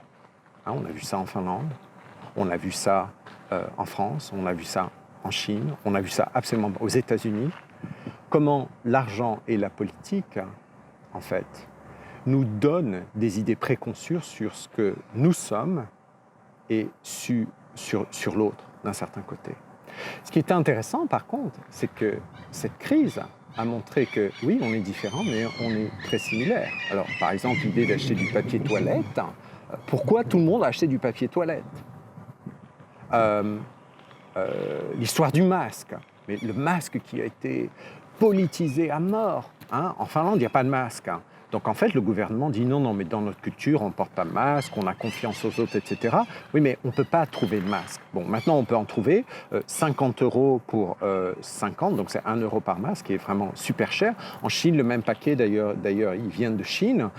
On a vu ça en Finlande, on a vu ça en France, on a vu ça en Chine, on a vu ça absolument aux États-Unis. Comment l'argent et la politique, en fait, nous donnent des idées préconçues sur ce que nous sommes et sur l'autre, d'un certain côté. Ce qui était intéressant, par contre, c'est que cette crise a montré que, oui, on est différents, mais on est très similaires. Alors, par exemple, l'idée d'acheter du papier toilette, pourquoi tout le monde a acheté du papier toilette ? L'histoire du masque, mais le masque qui a été politisé à mort. En Finlande, il n'y a pas de masque. Donc en fait, le gouvernement dit non, mais dans notre culture, on ne porte pas de masque, on a confiance aux autres, etc. Oui, mais on ne peut pas trouver de masque. Bon, maintenant, on peut en trouver 50 € pour 50, donc c'est 1 € par masque, qui est vraiment super cher. En Chine, le même paquet, d'ailleurs ils viennent de Chine,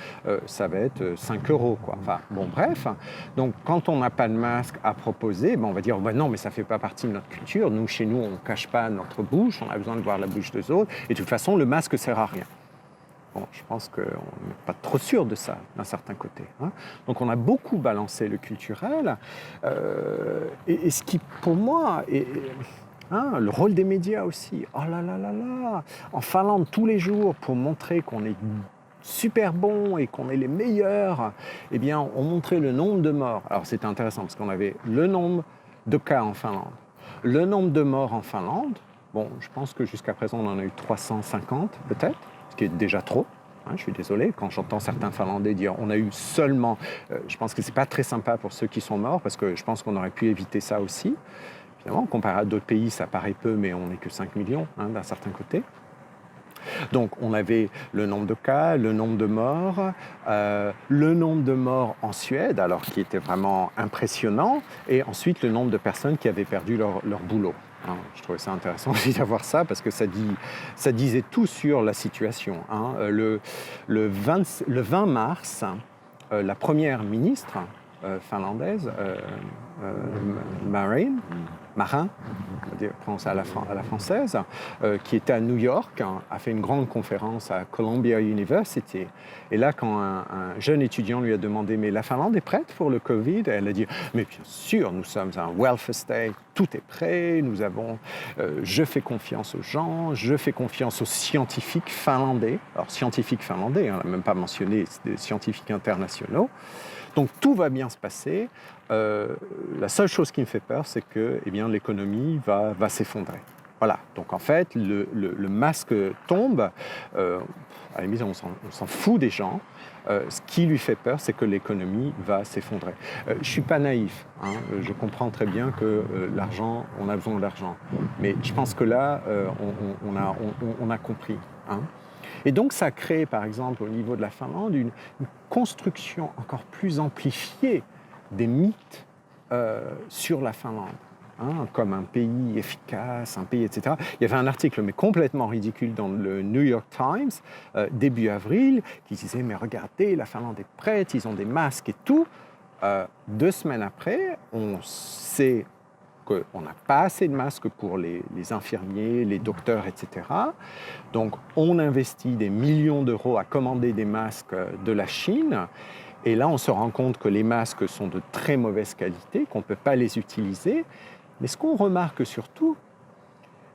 ça va être 5 €, quoi. Enfin, bon, bref. Donc quand on n'a pas de masque à proposer, on va dire, non, mais ça ne fait pas partie de notre culture. Nous, chez nous, on ne cache pas notre bouche, on a besoin de voir la bouche des autres, et de toute façon, le masque ne sert à rien. Bon, je pense qu'on n'est pas trop sûr de ça, d'un certain côté. Donc on a beaucoup balancé le culturel. Et ce qui, pour moi, est le rôle des médias aussi. Oh là là là là. En Finlande, tous les jours, pour montrer qu'on est super bon et qu'on est les meilleurs, eh bien, on montrait le nombre de morts. Alors c'était intéressant parce qu'on avait le nombre de cas en Finlande, le nombre de morts en Finlande. Bon, je pense que jusqu'à présent, on en a eu 350 peut-être, ce qui est déjà trop. Je suis désolé, quand j'entends certains Finlandais dire on a eu seulement... je pense que ce n'est pas très sympa pour ceux qui sont morts, parce que je pense qu'on aurait pu éviter ça aussi. Évidemment, comparé à d'autres pays, ça paraît peu, mais on n'est que 5 millions d'un certain côté. Donc on avait le nombre de cas, le nombre de morts, le nombre de morts en Suède, alors qui était vraiment impressionnant, et ensuite le nombre de personnes qui avaient perdu leur boulot. Je trouvais ça intéressant aussi d'avoir ça parce que ça disait tout sur la situation. Le 20 mars, la première ministre finlandaise, Marin, Marin, on va dire, prononcer à la française, qui était à New York, a fait une grande conférence à Columbia University. Et là, quand un jeune étudiant lui a demandé « Mais la Finlande est prête pour le Covid ?» Elle a dit « Mais bien sûr, nous sommes un welfare state, tout est prêt, nous avons... je fais confiance aux gens, je fais confiance aux scientifiques finlandais. » Alors, scientifiques finlandais, on n'a même pas mentionné des scientifiques internationaux. Donc tout va bien se passer. La seule chose qui me fait peur, c'est que l'économie va s'effondrer. Voilà. Donc en fait, le masque tombe. À la limite, on s'en fout des gens. Ce qui lui fait peur, c'est que l'économie va s'effondrer. Je ne suis pas naïf. Je comprends très bien que l'argent, on a besoin d'argent. Mais je pense que là, on a compris. Et donc, ça crée, par exemple, au niveau de la Finlande, une construction encore plus amplifiée des mythes sur la Finlande, comme un pays efficace, un pays, etc. Il y avait un article, mais complètement ridicule, dans le New York Times, début avril, qui disait « Mais regardez, la Finlande est prête, ils ont des masques et tout. » 2 semaines après, on sait qu'on n'a pas assez de masques pour les infirmiers, les docteurs, etc. Donc, on investit des millions d'euros à commander des masques de la Chine. Et là, on se rend compte que les masques sont de très mauvaise qualité, qu'on ne peut pas les utiliser. Mais ce qu'on remarque surtout,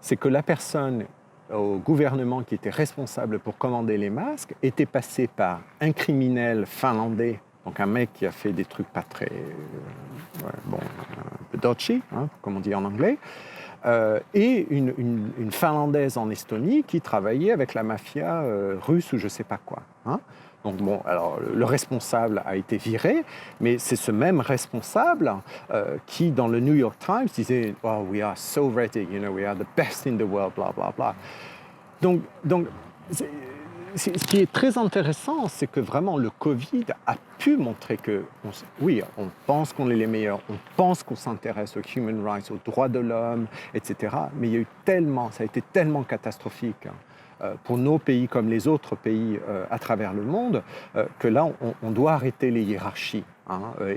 c'est que la personne au gouvernement qui était responsable pour commander les masques était passée par un criminel finlandais, donc un mec qui a fait des trucs pas très... un peu dodgy, comme on dit en anglais, et une Finlandaise en Estonie qui travaillait avec la mafia russe ou je ne sais pas quoi. Donc bon, alors le responsable a été viré, mais c'est ce même responsable qui, dans le New York Times, disait « Oh, we are so ready, we are the best in the world, bla bla bla ». Donc ce qui est très intéressant, c'est que vraiment le Covid a pu montrer que, oui, on pense qu'on est les meilleurs, on pense qu'on s'intéresse aux human rights, aux droits de l'homme, etc. Mais il y a eu ça a été tellement catastrophique pour nos pays comme les autres pays à travers le monde, que là, on doit arrêter les hiérarchies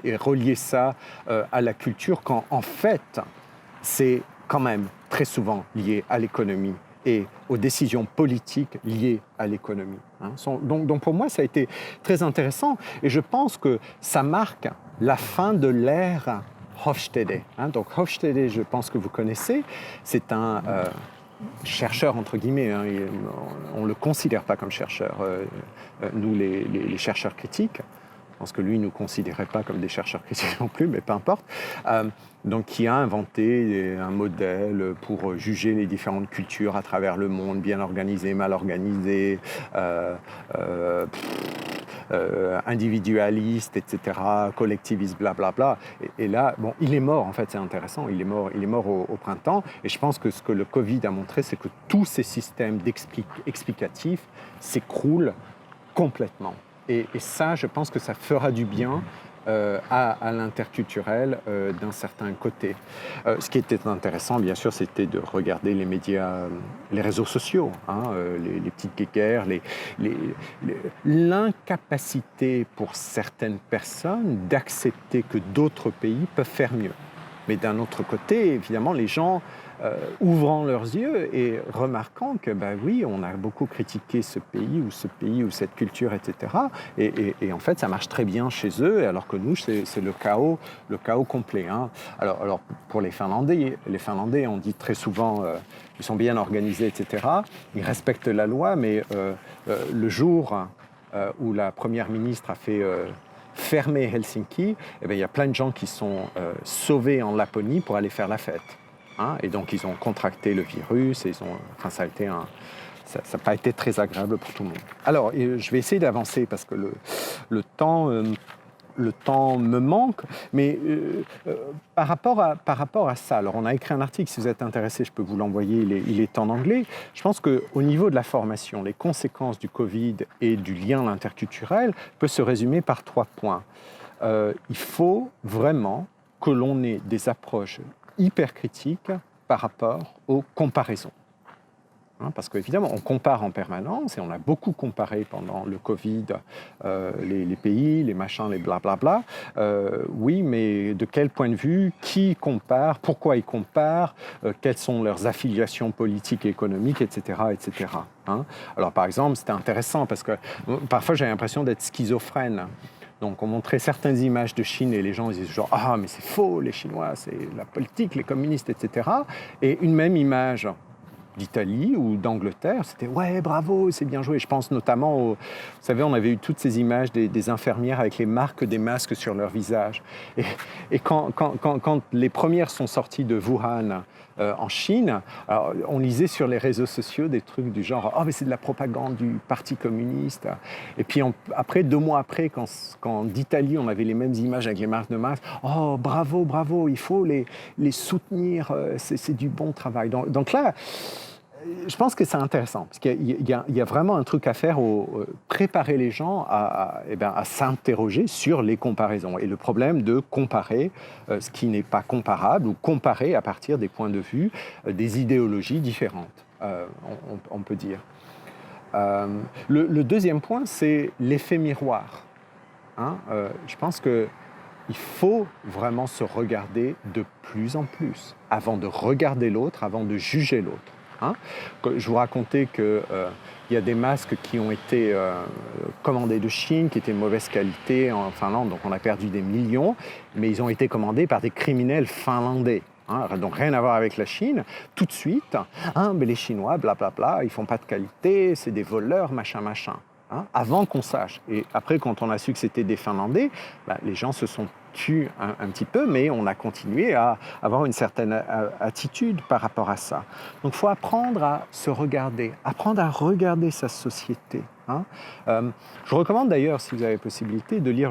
et relier ça à la culture, quand en fait, c'est quand même très souvent lié à l'économie et aux décisions politiques liées à l'économie. Donc pour moi, ça a été très intéressant et je pense que ça marque la fin de l'ère Hofstede. Donc Hofstede, je pense que vous connaissez, c'est un chercheur, entre guillemets, on ne le considère pas comme chercheur, nous les chercheurs critiques. Je pense que lui ne nous considérait pas comme des chercheurs critiques non plus, mais peu importe. Donc, qui a inventé un modèle pour juger les différentes cultures à travers le monde, bien organisées, mal organisées, individualiste, etc., collectiviste, blablabla. Et là, bon, il est mort, en fait, c'est intéressant, il est mort au printemps. Et je pense que ce que le Covid a montré, c'est que tous ces systèmes explicatifs s'écroulent complètement. Et ça, je pense que ça fera du bien à l'interculturel d'un certain côté. Ce qui était intéressant, bien sûr, c'était de regarder les médias, les réseaux sociaux, les petites guéguerres, l'incapacité pour certaines personnes d'accepter que d'autres pays peuvent faire mieux. Mais d'un autre côté, évidemment, les gens ouvrant leurs yeux et remarquant que, oui, on a beaucoup critiqué ce pays ou cette culture, etc. Et en fait, ça marche très bien chez eux, alors que nous, c'est le chaos complet. Alors, pour les Finlandais, on dit très souvent, ils sont bien organisés, etc. Ils respectent la loi, mais le jour où la première ministre a fait... fermer Helsinki, il y a plein de gens qui sont sauvés en Laponie pour aller faire la fête. Et donc, ils ont contracté le virus et ça n'a pas été très agréable pour tout le monde. Alors, je vais essayer d'avancer parce que le temps me manque, mais par rapport à ça, alors on a écrit un article, si vous êtes intéressé, je peux vous l'envoyer, il est en anglais. Je pense qu'au niveau de la formation, les conséquences du Covid et du lien interculturel peuvent se résumer par 3 points. Il faut vraiment que l'on ait des approches hyper critiques par rapport aux comparaisons. Parce qu'évidemment, on compare en permanence, et on a beaucoup comparé pendant le Covid, les pays, les machins, les blablabla. Oui, mais de quel point de vue? Qui compare? Pourquoi ils comparent? Quelles sont leurs affiliations politiques et économiques, etc., etc. Alors, par exemple, c'était intéressant parce que parfois, j'ai l'impression d'être schizophrène. Donc, on montrait certaines images de Chine et les gens disaient genre « Ah, mais c'est faux, les Chinois, c'est la politique, les communistes, etc. » Et une même image d'Italie ou d'Angleterre, c'était « Ouais, bravo, c'est bien joué ». Je pense notamment au... Vous savez, on avait eu toutes ces images des infirmières avec les marques des masques sur leur visage. Et quand les premières sont sorties de Wuhan en Chine, alors, on lisait sur les réseaux sociaux des trucs du genre « Oh, mais c'est de la propagande du Parti communiste ». Et puis après, 2 mois après, quand d'Italie, on avait les mêmes images avec les marques de masques, « Oh, bravo, bravo, il faut les soutenir, c'est du bon travail ». Donc là, je pense que c'est intéressant, parce qu'il y a vraiment un truc à faire, préparer les gens à s'interroger sur les comparaisons. Et le problème de comparer ce qui n'est pas comparable, ou comparer à partir des points de vue, des idéologies différentes, on peut dire. Le deuxième point, c'est l'effet miroir. Je pense qu'il faut vraiment se regarder de plus en plus, avant de regarder l'autre, avant de juger l'autre. Je vous racontais qu'il y a des masques qui ont été commandés de Chine, qui étaient de mauvaise qualité en Finlande, donc on a perdu des millions, mais ils ont été commandés par des criminels finlandais. Donc rien à voir avec la Chine. Tout de suite, mais les Chinois, blablabla, ils font pas de qualité, c'est des voleurs, machin, machin. Avant qu'on sache. Et après, quand on a su que c'était des Finlandais, les gens se sont tus un petit peu, mais on a continué à avoir une certaine attitude par rapport à ça. Donc il faut apprendre à se regarder, apprendre à regarder sa société. Je recommande d'ailleurs, si vous avez possibilité, de lire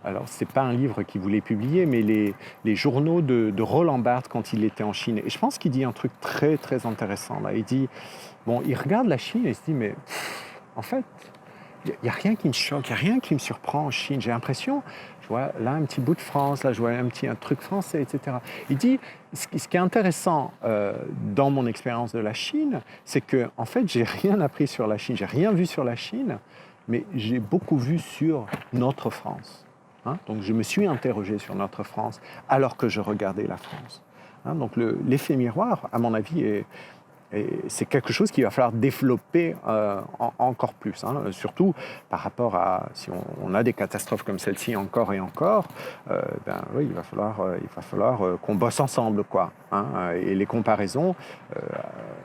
alors, ce n'est pas un livre qu'il voulait publier, mais les journaux de Roland Barthes quand il était en Chine. Et je pense qu'il dit un truc très, très intéressant. Là. Il dit, il regarde la Chine et il se dit, mais en fait, il n'y a rien qui me choque, il n'y a rien qui me surprend en Chine. J'ai l'impression, je vois là un petit bout de France, là je vois un truc français, etc. Il dit, ce qui est intéressant dans mon expérience de la Chine, c'est que en fait, j'ai rien appris sur la Chine, j'ai rien vu sur la Chine, mais j'ai beaucoup vu sur notre France. Donc je me suis interrogé sur notre France alors que je regardais la France. Donc l'effet miroir, à mon avis, et c'est quelque chose qu'il va falloir développer encore plus, surtout par rapport à, si on a des catastrophes comme celle-ci encore et encore, oui, il va falloir qu'on bosse ensemble, quoi. Et les comparaisons,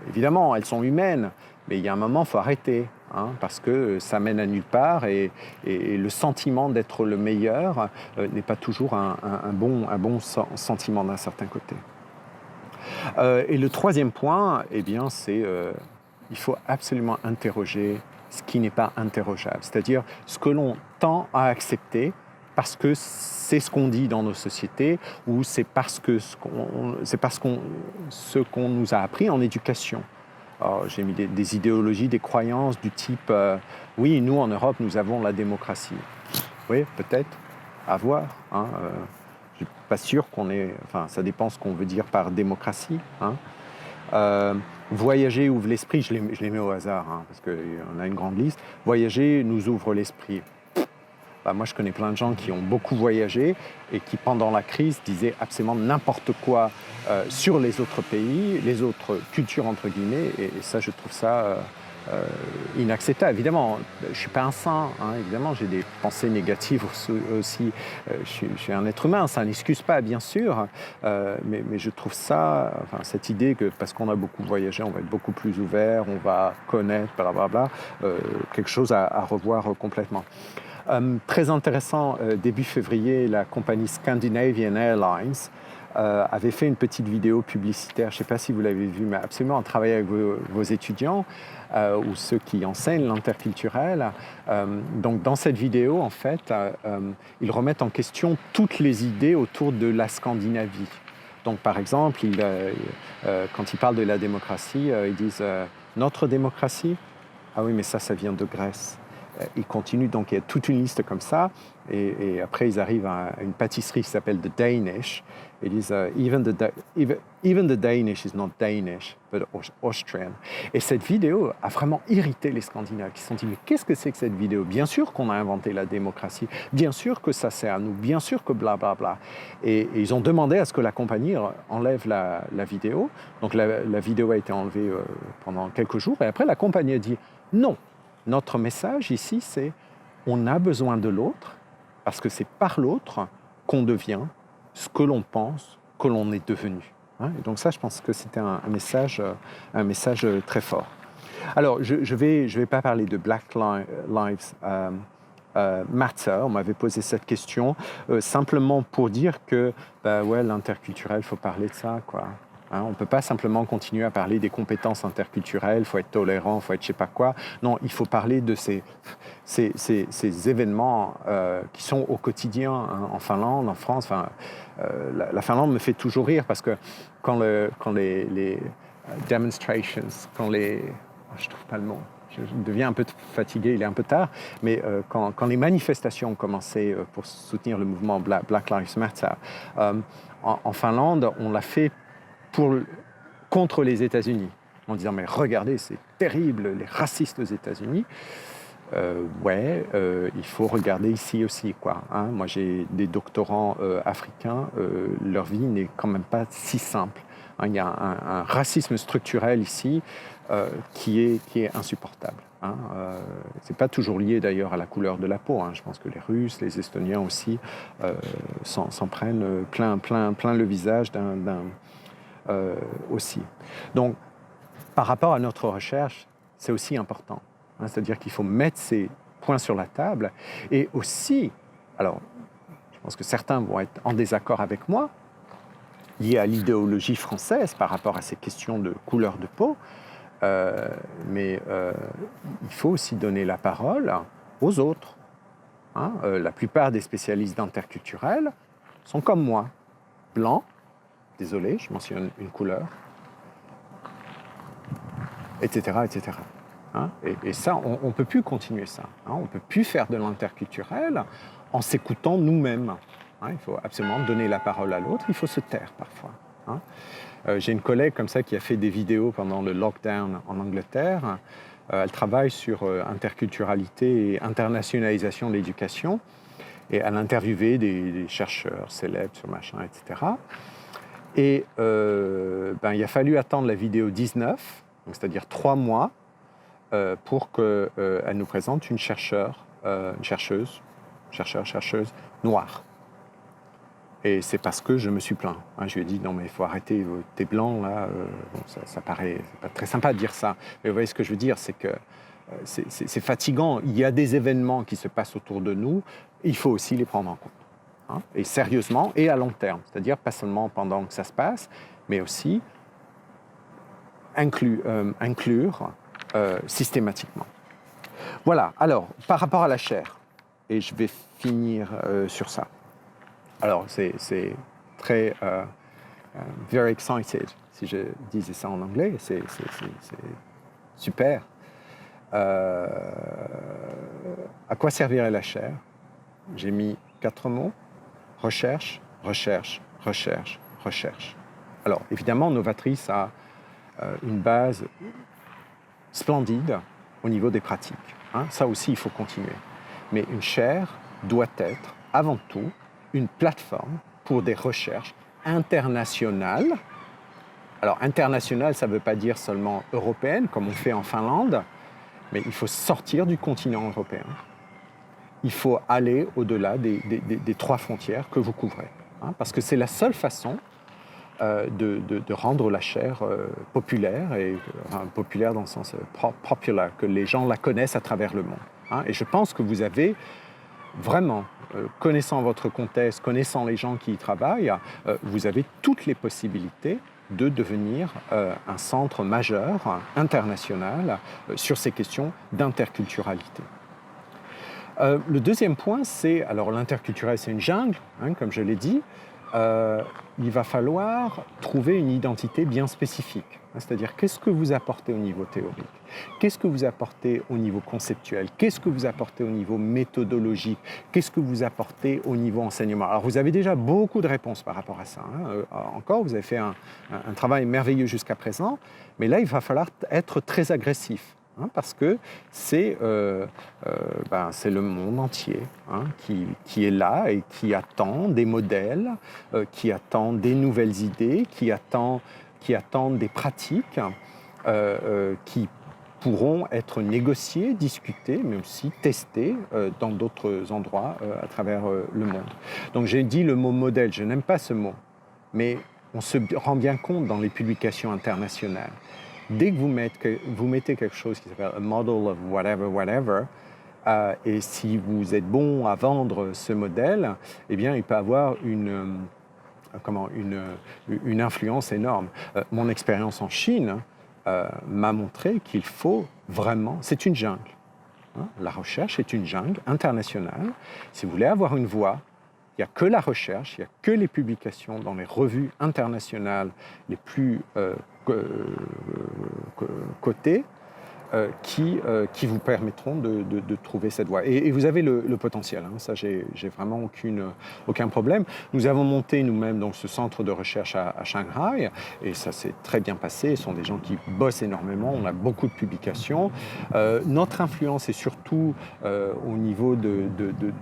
évidemment, elles sont humaines, mais il y a un moment, il faut arrêter, parce que ça mène à nulle part, et le sentiment d'être le meilleur n'est pas toujours un bon sentiment d'un certain côté. Et le troisième point, c'est il faut absolument interroger ce qui n'est pas interrogeable, c'est-à-dire ce que l'on tend à accepter parce que c'est ce qu'on dit dans nos sociétés, ou c'est parce que ce qu'on nous a appris en éducation. Alors, j'ai mis des idéologies, des croyances du type oui, nous en Europe, nous avons la démocratie. Oui, peut-être, à voir. Je ne suis pas sûr qu'on ait... Enfin, ça dépend ce qu'on veut dire par démocratie. Voyager ouvre l'esprit, je les mets au hasard, parce qu'on a une grande liste. Voyager nous ouvre l'esprit. Moi, je connais plein de gens qui ont beaucoup voyagé et qui, pendant la crise, disaient absolument n'importe quoi sur les autres pays, les autres cultures, entre guillemets, et ça, je trouve ça inacceptable. Évidemment, je ne suis pas un saint, évidemment, j'ai des pensées négatives aussi. Je suis un être humain, ça n'excuse pas, bien sûr, mais je trouve ça, cette idée que parce qu'on a beaucoup voyagé, on va être beaucoup plus ouvert, on va connaître, blablabla, quelque chose à revoir complètement. Très intéressant, début février, la compagnie Scandinavian Airlines avait fait une petite vidéo publicitaire, je ne sais pas si vous l'avez vu, mais absolument en travaillant avec vos étudiants ou ceux qui enseignent l'interculturel. Donc dans cette vidéo, en fait, ils remettent en question toutes les idées autour de la Scandinavie. Donc par exemple, quand ils parlent de la démocratie, ils disent « notre démocratie ». Ah oui, mais ça vient de Grèce. ils continuent, donc il y a toute une liste comme ça, et après ils arrivent à une pâtisserie qui s'appelle The Danish, et ils disent even the Danish is not Danish, but Austrian. Et cette vidéo a vraiment irrité les Scandinaves, qui se sont dit, mais qu'est-ce que c'est que cette vidéo? Bien sûr qu'on a inventé la démocratie, bien sûr que ça sert à nous, bien sûr que blablabla. Bla, bla. Et ils ont demandé à ce que la compagnie enlève la vidéo, donc la vidéo a été enlevée pendant quelques jours, et après la compagnie a dit, non, notre message ici, c'est on a besoin de l'autre, parce que c'est par l'autre qu'on devient ce que l'on pense que l'on est devenu. Et donc ça, je pense que c'était un message très fort. Alors, je vais pas parler de Black Lives Matter. On m'avait posé cette question simplement pour dire que ouais, l'interculturel, il faut parler de ça, quoi. On ne peut pas simplement continuer à parler des compétences interculturelles, il faut être tolérant, il faut être je ne sais pas quoi. Non, il faut parler de ces événements qui sont au quotidien en Finlande, en France. Enfin, la Finlande me fait toujours rire parce que quand les demonstrations, je ne trouve pas le mot, je deviens un peu fatigué, il est un peu tard, mais quand les manifestations ont commencé pour soutenir le mouvement Black Lives Matter, en Finlande, on l'a fait contre les États-Unis, en disant mais regardez, c'est terrible, les racistes aux États-Unis. Il faut regarder ici aussi, quoi. Moi, j'ai des doctorants africains, leur vie n'est quand même pas si simple. Il y a un racisme structurel ici qui est insupportable. C'est pas toujours lié d'ailleurs à la couleur de la peau. Je pense que les Russes, les Estoniens aussi s'en prennent plein le visage aussi. Donc, par rapport à notre recherche, c'est aussi important. C'est-à-dire qu'il faut mettre ces points sur la table. Et aussi, alors, je pense que certains vont être en désaccord avec moi, lié à l'idéologie française par rapport à ces questions de couleur de peau, mais il faut aussi donner la parole aux autres. La plupart des spécialistes d'interculturel sont comme moi, blancs. Désolé, je mentionne une couleur, etc., etc. Et ça, on ne peut plus continuer ça. On ne peut plus faire de l'interculturel en s'écoutant nous-mêmes. Il faut absolument donner la parole à l'autre, il faut se taire parfois. J'ai une collègue comme ça qui a fait des vidéos pendant le lockdown en Angleterre. Elle travaille sur interculturalité et internationalisation de l'éducation. Et elle a interviewé des chercheurs célèbres sur machin, etc. Et il a fallu attendre la vidéo 19, c'est-à-dire 3 mois, pour qu'elle nous présente une chercheuse noire. Et c'est parce que je me suis plaint. Je lui ai dit, non mais il faut arrêter, t'es blanc là, ça paraît pas très sympa de dire ça. Mais vous voyez ce que je veux dire, c'est que c'est fatigant. Il y a des événements qui se passent autour de nous, il faut aussi les prendre en compte. Et sérieusement et à long terme, c'est-à-dire pas seulement pendant que ça se passe, mais aussi inclure systématiquement. Voilà, alors, par rapport à la chair, et je vais finir sur ça. Alors, c'est très very excited, si je disais ça en anglais, c'est super. À quoi servirait la chair? J'ai mis 4 mots. Recherche, recherche, recherche, recherche. Alors, évidemment, Novatrice a une base splendide au niveau des pratiques. Ça aussi, il faut continuer. Mais une chaire doit être, avant tout, une plateforme pour des recherches internationales. Alors, internationales, ça ne veut pas dire seulement européenne, comme on fait en Finlande, mais il faut sortir du continent européen. Il faut aller au-delà des 3 frontières que vous couvrez. Parce que c'est la seule façon de rendre la chair populaire, et populaire dans le sens popular, que les gens la connaissent à travers le monde. Et je pense que vous avez vraiment, connaissant votre contexte, connaissant les gens qui y travaillent, vous avez toutes les possibilités de devenir un centre majeur, international, sur ces questions d'interculturalité. Le deuxième point, c'est, alors l'interculturel, c'est une jungle, comme je l'ai dit. il va falloir trouver une identité bien spécifique. C'est-à-dire, qu'est-ce que vous apportez au niveau théorique? Qu'est-ce que vous apportez au niveau conceptuel? Qu'est-ce que vous apportez au niveau méthodologique? Qu'est-ce que vous apportez au niveau enseignement? Alors, vous avez déjà beaucoup de réponses par rapport à ça. Encore, vous avez fait un travail merveilleux jusqu'à présent, mais là, il va falloir être très agressif. Parce que c'est le monde entier qui est là et qui attend des modèles, qui attend des nouvelles idées, qui attend des pratiques qui pourront être négociées, discutées, mais aussi testées dans d'autres endroits à travers le monde. Donc j'ai dit le mot modèle, je n'aime pas ce mot, mais on se rend bien compte dans les publications internationales. Dès que vous mettez quelque chose qui s'appelle « a model of whatever, whatever », et si vous êtes bon à vendre ce modèle, eh bien, il peut avoir une influence énorme. Mon expérience en Chine m'a montré qu'il faut vraiment... C'est une jungle. La recherche est une jungle internationale. Si vous voulez avoir une voix, il n'y a que la recherche, il n'y a que les publications dans les revues internationales les plus cotées qui vous permettront de trouver cette voie. Et vous avez le potentiel, ça j'ai vraiment aucun problème. Nous avons monté nous-mêmes donc, ce centre de recherche à Shanghai, et ça s'est très bien passé. Ce sont des gens qui bossent énormément, on a beaucoup de publications. Notre influence est surtout au niveau de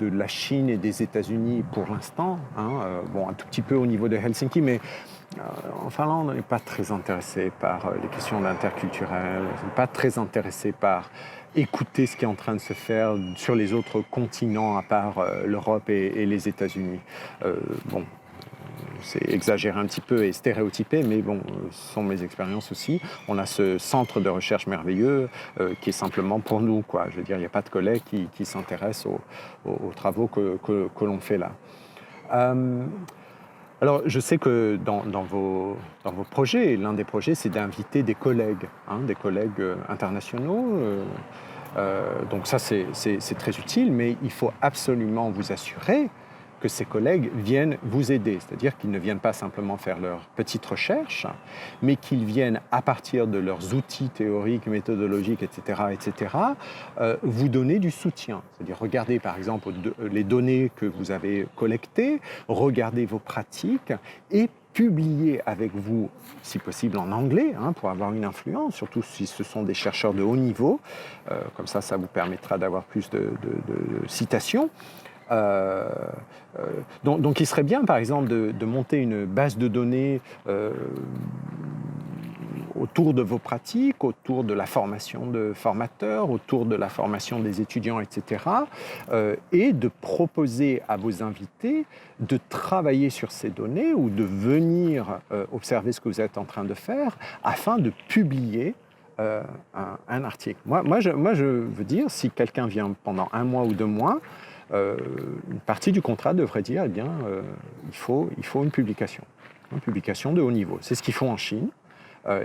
la Chine et des États-Unis pour l'instant, un tout petit peu au niveau de Helsinki, mais en Finlande, on n'est pas très intéressé par les questions d'interculturel, on n'est pas très intéressé par écouter ce qui est en train de se faire sur les autres continents à part l'Europe et les États-Unis. C'est exagéré un petit peu et stéréotypé, mais bon, ce sont mes expériences aussi. On a ce centre de recherche merveilleux qui est simplement pour nous, quoi. Je veux dire, il n'y a pas de collègues qui s'intéressent aux travaux que l'on fait là. Alors, je sais que dans vos projets, l'un des projets, c'est d'inviter des collègues internationaux. Donc ça, c'est très utile, mais il faut absolument vous assurer que ces collègues viennent vous aider. C'est-à-dire qu'ils ne viennent pas simplement faire leur petite recherche, mais qu'ils viennent, à partir de leurs outils théoriques, méthodologiques, etc., vous donner du soutien. C'est-à-dire regarder, par exemple, les données que vous avez collectées, regarder vos pratiques et publier avec vous, si possible en anglais, pour avoir une influence, surtout si ce sont des chercheurs de haut niveau. Comme ça vous permettra d'avoir plus de citations. Donc il serait bien, par exemple, de monter une base de données autour de vos pratiques, autour de la formation de formateurs, autour de la formation des étudiants, etc. Et de proposer à vos invités de travailler sur ces données ou de venir observer ce que vous êtes en train de faire afin de publier un article. Moi, je veux dire, si quelqu'un vient pendant 1 mois ou 2 mois, une partie du contrat devrait dire, il faut une publication de haut niveau. C'est ce qu'ils font en Chine.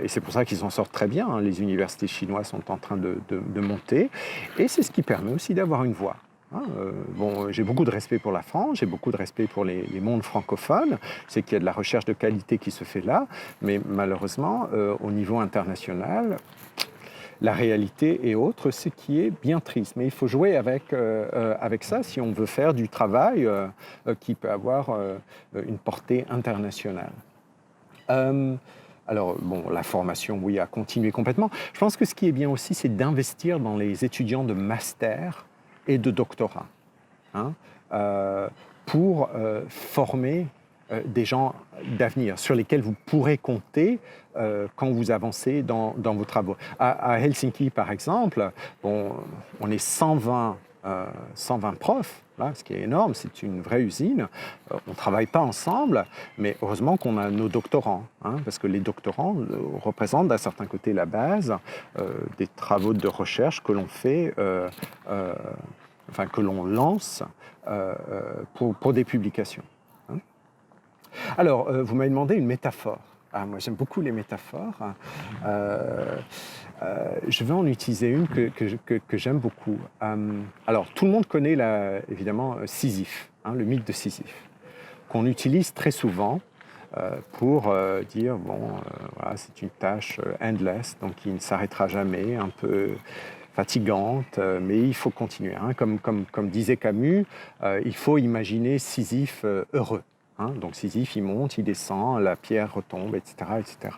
Et c'est pour ça qu'ils en sortent très bien. Les universités chinoises sont en train de monter. Et c'est ce qui permet aussi d'avoir une voix. J'ai beaucoup de respect pour la France, j'ai beaucoup de respect pour les mondes francophones. Je sais qu'il y a de la recherche de qualité qui se fait là. Mais malheureusement, au niveau international, la réalité est autre, ce qui est bien triste. Mais il faut jouer avec ça si on veut faire du travail qui peut avoir une portée internationale. Alors, la formation, oui, a continué complètement. Je pense que ce qui est bien aussi, c'est d'investir dans les étudiants de master et de doctorat pour former des gens d'avenir sur lesquels vous pourrez compter quand vous avancez dans vos travaux. À Helsinki, par exemple, on est 120 profs, là, ce qui est énorme, c'est une vraie usine. On ne travaille pas ensemble, mais heureusement qu'on a nos doctorants, parce que les doctorants représentent d'un certain côté la base des travaux de recherche que l'on fait, que l'on lance pour des publications. Alors, vous m'avez demandé une métaphore. Moi, j'aime beaucoup les métaphores. Je vais en utiliser une que j'aime beaucoup. Alors, tout le monde connaît, évidemment, Sisyphe, le mythe de Sisyphe. qu'on utilise très souvent pour dire, voilà, c'est une tâche endless, donc qui ne s'arrêtera jamais, un peu fatigante, mais il faut continuer. Hein. Comme disait Camus, il faut imaginer Sisyphe heureux. Hein. Donc Sisyphe, il monte, il descend, la pierre retombe, etc. etc.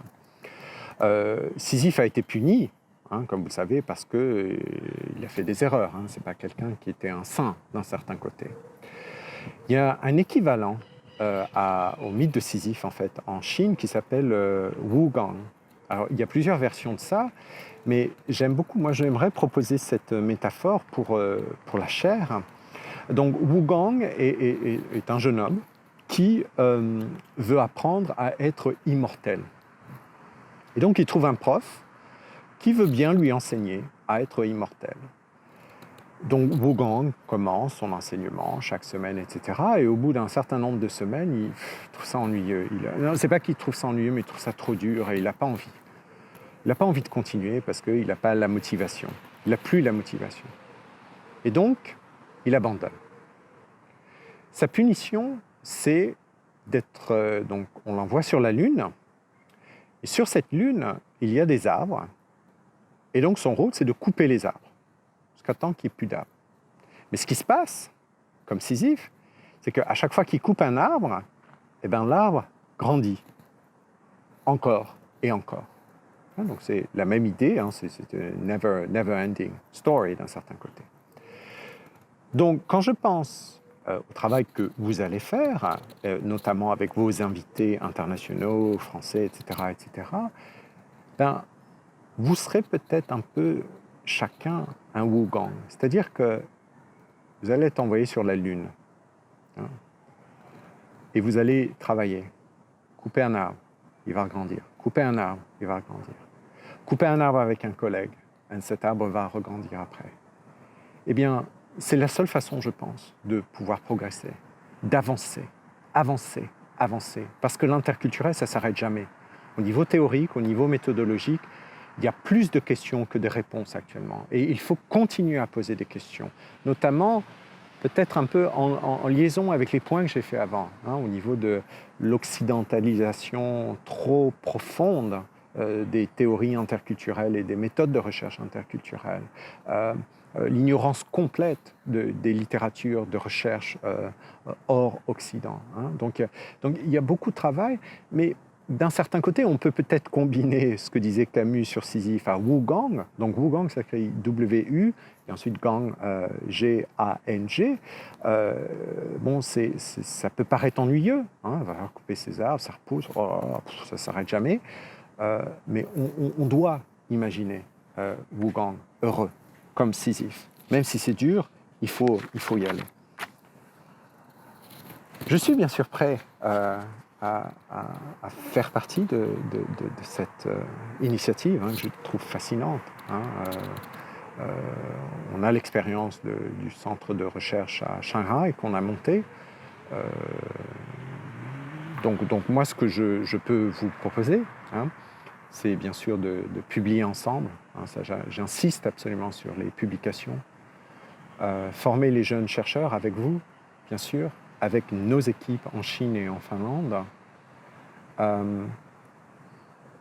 Sisyphe a été puni, hein, comme vous le savez, parce qu'il a fait des erreurs. Hein. Ce n'est pas quelqu'un qui était un saint d'un certain côté. Il y a un équivalent au mythe de Sisyphe, en fait, en Chine, qui s'appelle Wugong. Alors, il y a plusieurs versions de ça, mais j'aime beaucoup, moi j'aimerais proposer cette métaphore pour la chair. Donc Wugong est un jeune homme qui veut apprendre à être immortel. Et donc il trouve un prof qui veut bien lui enseigner à être immortel. Donc Wugong commence son enseignement chaque semaine, etc. Et au bout d'un certain nombre de semaines, il trouve ça ennuyeux. Non, c'est pas qu'il trouve ça ennuyeux, mais il trouve ça trop dur et il n'a pas envie. Il n'a pas envie de continuer parce qu'il n'a pas la motivation. Il n'a plus la motivation. Et donc, il abandonne. Sa punition, c'est d'être... donc, on l'envoie sur la Lune. Et sur cette Lune, il y a des arbres. Et donc, son rôle, c'est de couper les arbres jusqu'à temps qu'il n'y ait plus d'arbres. Mais ce qui se passe, comme Sisyphe, c'est qu'à chaque fois qu'il coupe un arbre, eh ben, l'arbre grandit. Encore et encore. Donc c'est la même idée, hein, c'est une never-ending story d'un certain côté. Donc quand je pense au travail que vous allez faire, notamment avec vos invités internationaux, français, etc., ben, vous serez peut-être un peu chacun un Wugong. C'est-à-dire que vous allez être envoyé sur la Lune. Hein, et vous allez travailler. Couper un arbre, il va grandir. Couper un arbre, il va grandir. Couper un arbre avec un collègue, et cet arbre va regrandir après. Eh bien, c'est la seule façon, je pense, de pouvoir progresser, d'avancer, avancer, avancer. Parce que l'interculturel, ça ne s'arrête jamais. Au niveau théorique, au niveau méthodologique, il y a plus de questions que de réponses actuellement. Et il faut continuer à poser des questions, notamment peut-être un peu en liaison avec les points que j'ai faits avant, hein, au niveau de l'occidentalisation trop profonde des théories interculturelles et des méthodes de recherche interculturelle, l'ignorance complète des littératures de recherche hors Occident. Hein. Donc il y a beaucoup de travail, mais d'un certain côté, on peut peut-être combiner ce que disait Camus sur Sisyphe à Wugong. Donc Wugong, ça s'écrit W-U, et ensuite Gang, G-A-N-G. Ça peut paraître ennuyeux. Hein, on va couper ses arbres, ça repousse, ça ne s'arrête jamais. Mais on doit imaginer Wugong heureux, comme Sisyphe. Même si c'est dur, il faut y aller. Je suis bien sûr prêt à faire partie de cette initiative, hein, que je trouve fascinante. Hein. On a l'expérience du centre de recherche à Shanghai qu'on a monté. Donc moi, ce que je peux vous proposer, hein, c'est bien sûr de publier ensemble. Hein, ça, j'insiste absolument sur les publications. Former les jeunes chercheurs avec vous, bien sûr, avec nos équipes en Chine et en Finlande,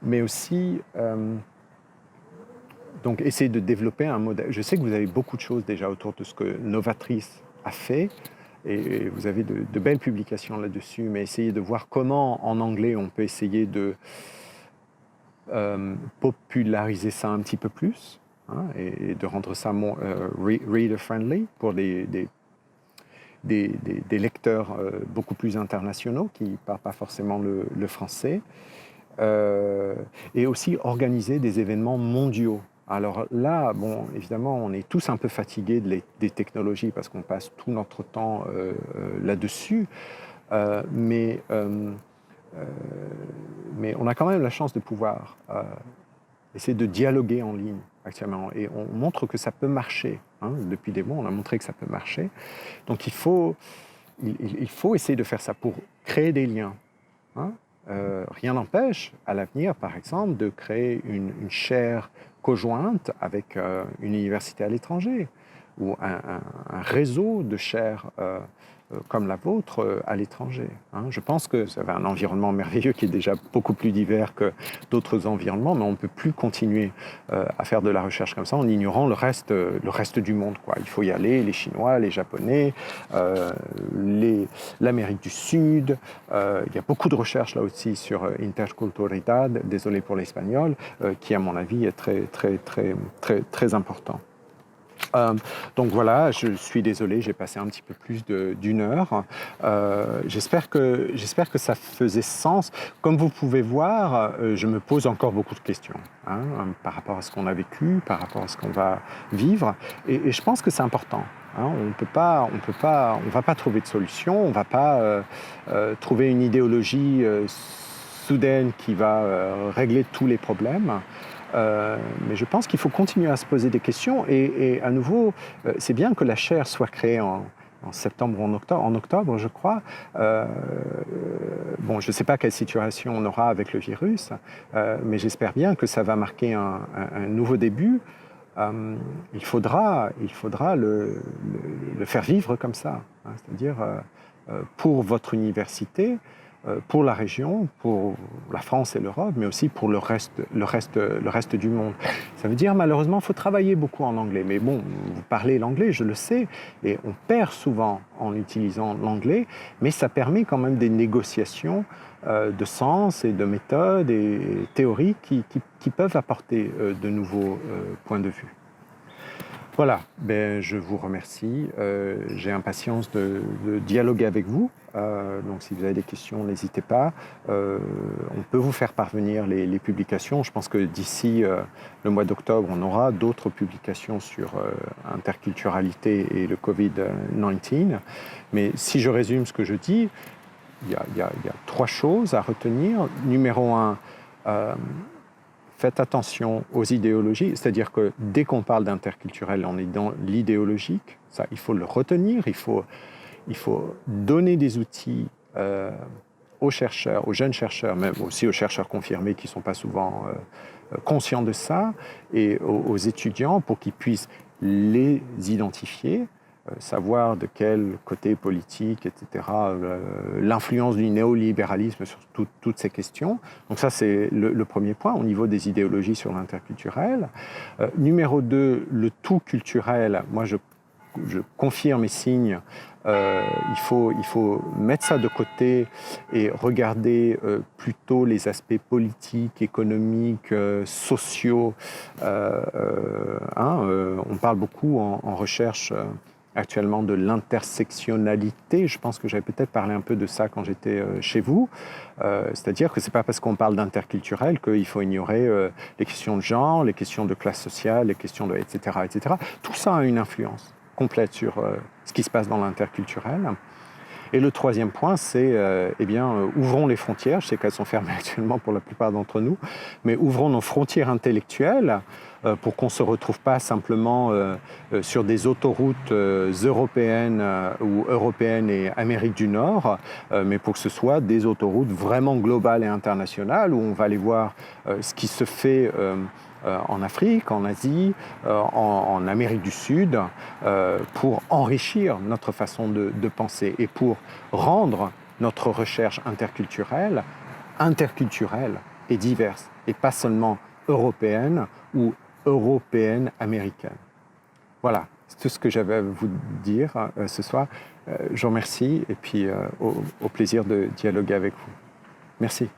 mais aussi donc essayer de développer un modèle. Je sais que vous avez beaucoup de choses déjà autour de ce que Novatrice a fait, et vous avez de belles publications là-dessus, mais essayez de voir comment, en anglais, on peut essayer de populariser ça un petit peu plus, hein, et de rendre ça reader-friendly pour des lecteurs beaucoup plus internationaux qui ne parlent pas forcément le français, et aussi organiser des événements mondiaux. Alors là, bon, évidemment, on est tous un peu fatigués des technologies parce qu'on passe tout notre temps là-dessus, mais on a quand même la chance de pouvoir essayer de dialoguer en ligne actuellement, et on montre que ça peut marcher. Hein. Depuis des mois, on a montré que ça peut marcher. Donc il faut essayer de faire ça pour créer des liens. Hein. Rien n'empêche, à l'avenir, par exemple, de créer une chaire conjointe avec une université à l'étranger, ou un réseau de chaires comme la vôtre à l'étranger. Je pense que vous avez un environnement merveilleux qui est déjà beaucoup plus divers que d'autres environnements, mais on ne peut plus continuer à faire de la recherche comme ça en ignorant le reste du monde, quoi. Il faut y aller, les Chinois, les Japonais, l'Amérique du Sud. Il y a beaucoup de recherches là aussi sur interculturalidad, désolé pour l'espagnol, qui à mon avis est très important. Donc voilà, je suis désolé, j'ai passé un petit peu plus d'une heure. J'espère que ça faisait sens. Comme vous pouvez voir, je me pose encore beaucoup de questions par rapport à ce qu'on a vécu, par rapport à ce qu'on va vivre. Et je pense que c'est important. On va pas trouver de solution, on va pas trouver une idéologie soudaine qui va régler tous les problèmes. Mais je pense qu'il faut continuer à se poser des questions et à nouveau, c'est bien que la chaire soit créée en septembre ou en octobre, je crois. Bon, je ne sais pas quelle situation on aura avec le virus, mais j'espère bien que ça va marquer un nouveau début. Il faudra le faire vivre comme ça, c'est-à-dire pour votre université, pour la région, pour la France et l'Europe, mais aussi pour le reste du monde. Ça veut dire, malheureusement, il faut travailler beaucoup en anglais. Mais bon, vous parlez l'anglais, je le sais, et on perd souvent en utilisant l'anglais, mais ça permet quand même des négociations de sens et de méthodes et théories qui peuvent apporter de nouveaux points de vue. Voilà, je vous remercie. J'ai impatience de dialoguer avec vous. Donc si vous avez des questions, n'hésitez pas. On peut vous faire parvenir les publications. Je pense que d'ici le mois d'octobre, on aura d'autres publications sur interculturalité et le Covid-19. Mais si je résume ce que je dis, il y a 3 choses à retenir. Numéro 1, faites attention aux idéologies, c'est-à-dire que dès qu'on parle d'interculturel, on est dans l'idéologique. Ça, il faut le retenir, il faut donner des outils aux chercheurs, aux jeunes chercheurs, même aussi aux chercheurs confirmés qui ne sont pas souvent conscients de ça, et aux étudiants pour qu'ils puissent les identifier, savoir de quel côté politique, etc., l'influence du néolibéralisme sur toutes ces questions. Donc ça, c'est le premier point au niveau des idéologies sur l'interculturel. Numéro 2, le tout culturel. Moi, je confirme et signe, il faut mettre ça de côté et regarder plutôt les aspects politiques, économiques, sociaux. On parle beaucoup en recherche actuellement de l'intersectionnalité. Je pense que j'avais peut-être parlé un peu de ça quand j'étais chez vous. C'est-à-dire que ce n'est pas parce qu'on parle d'interculturel qu'il faut ignorer les questions de genre, les questions de classe sociale, les questions de etc., etc. Tout ça a une influence complète sur ce qui se passe dans l'interculturel. Et le troisième point, c'est, ouvrons les frontières. Je sais qu'elles sont fermées actuellement pour la plupart d'entre nous, mais ouvrons nos frontières intellectuelles pour qu'on ne se retrouve pas simplement sur des autoroutes européennes ou européennes et Amérique du Nord, mais pour que ce soit des autoroutes vraiment globales et internationales où on va aller voir ce qui se fait en Afrique, en Asie, en Amérique du Sud, pour enrichir notre façon de penser et pour rendre notre recherche interculturelle et diverse, et pas seulement européenne ou européenne-américaine. Voilà, c'est tout ce que j'avais à vous dire ce soir. Je vous remercie et puis au plaisir de dialoguer avec vous. Merci.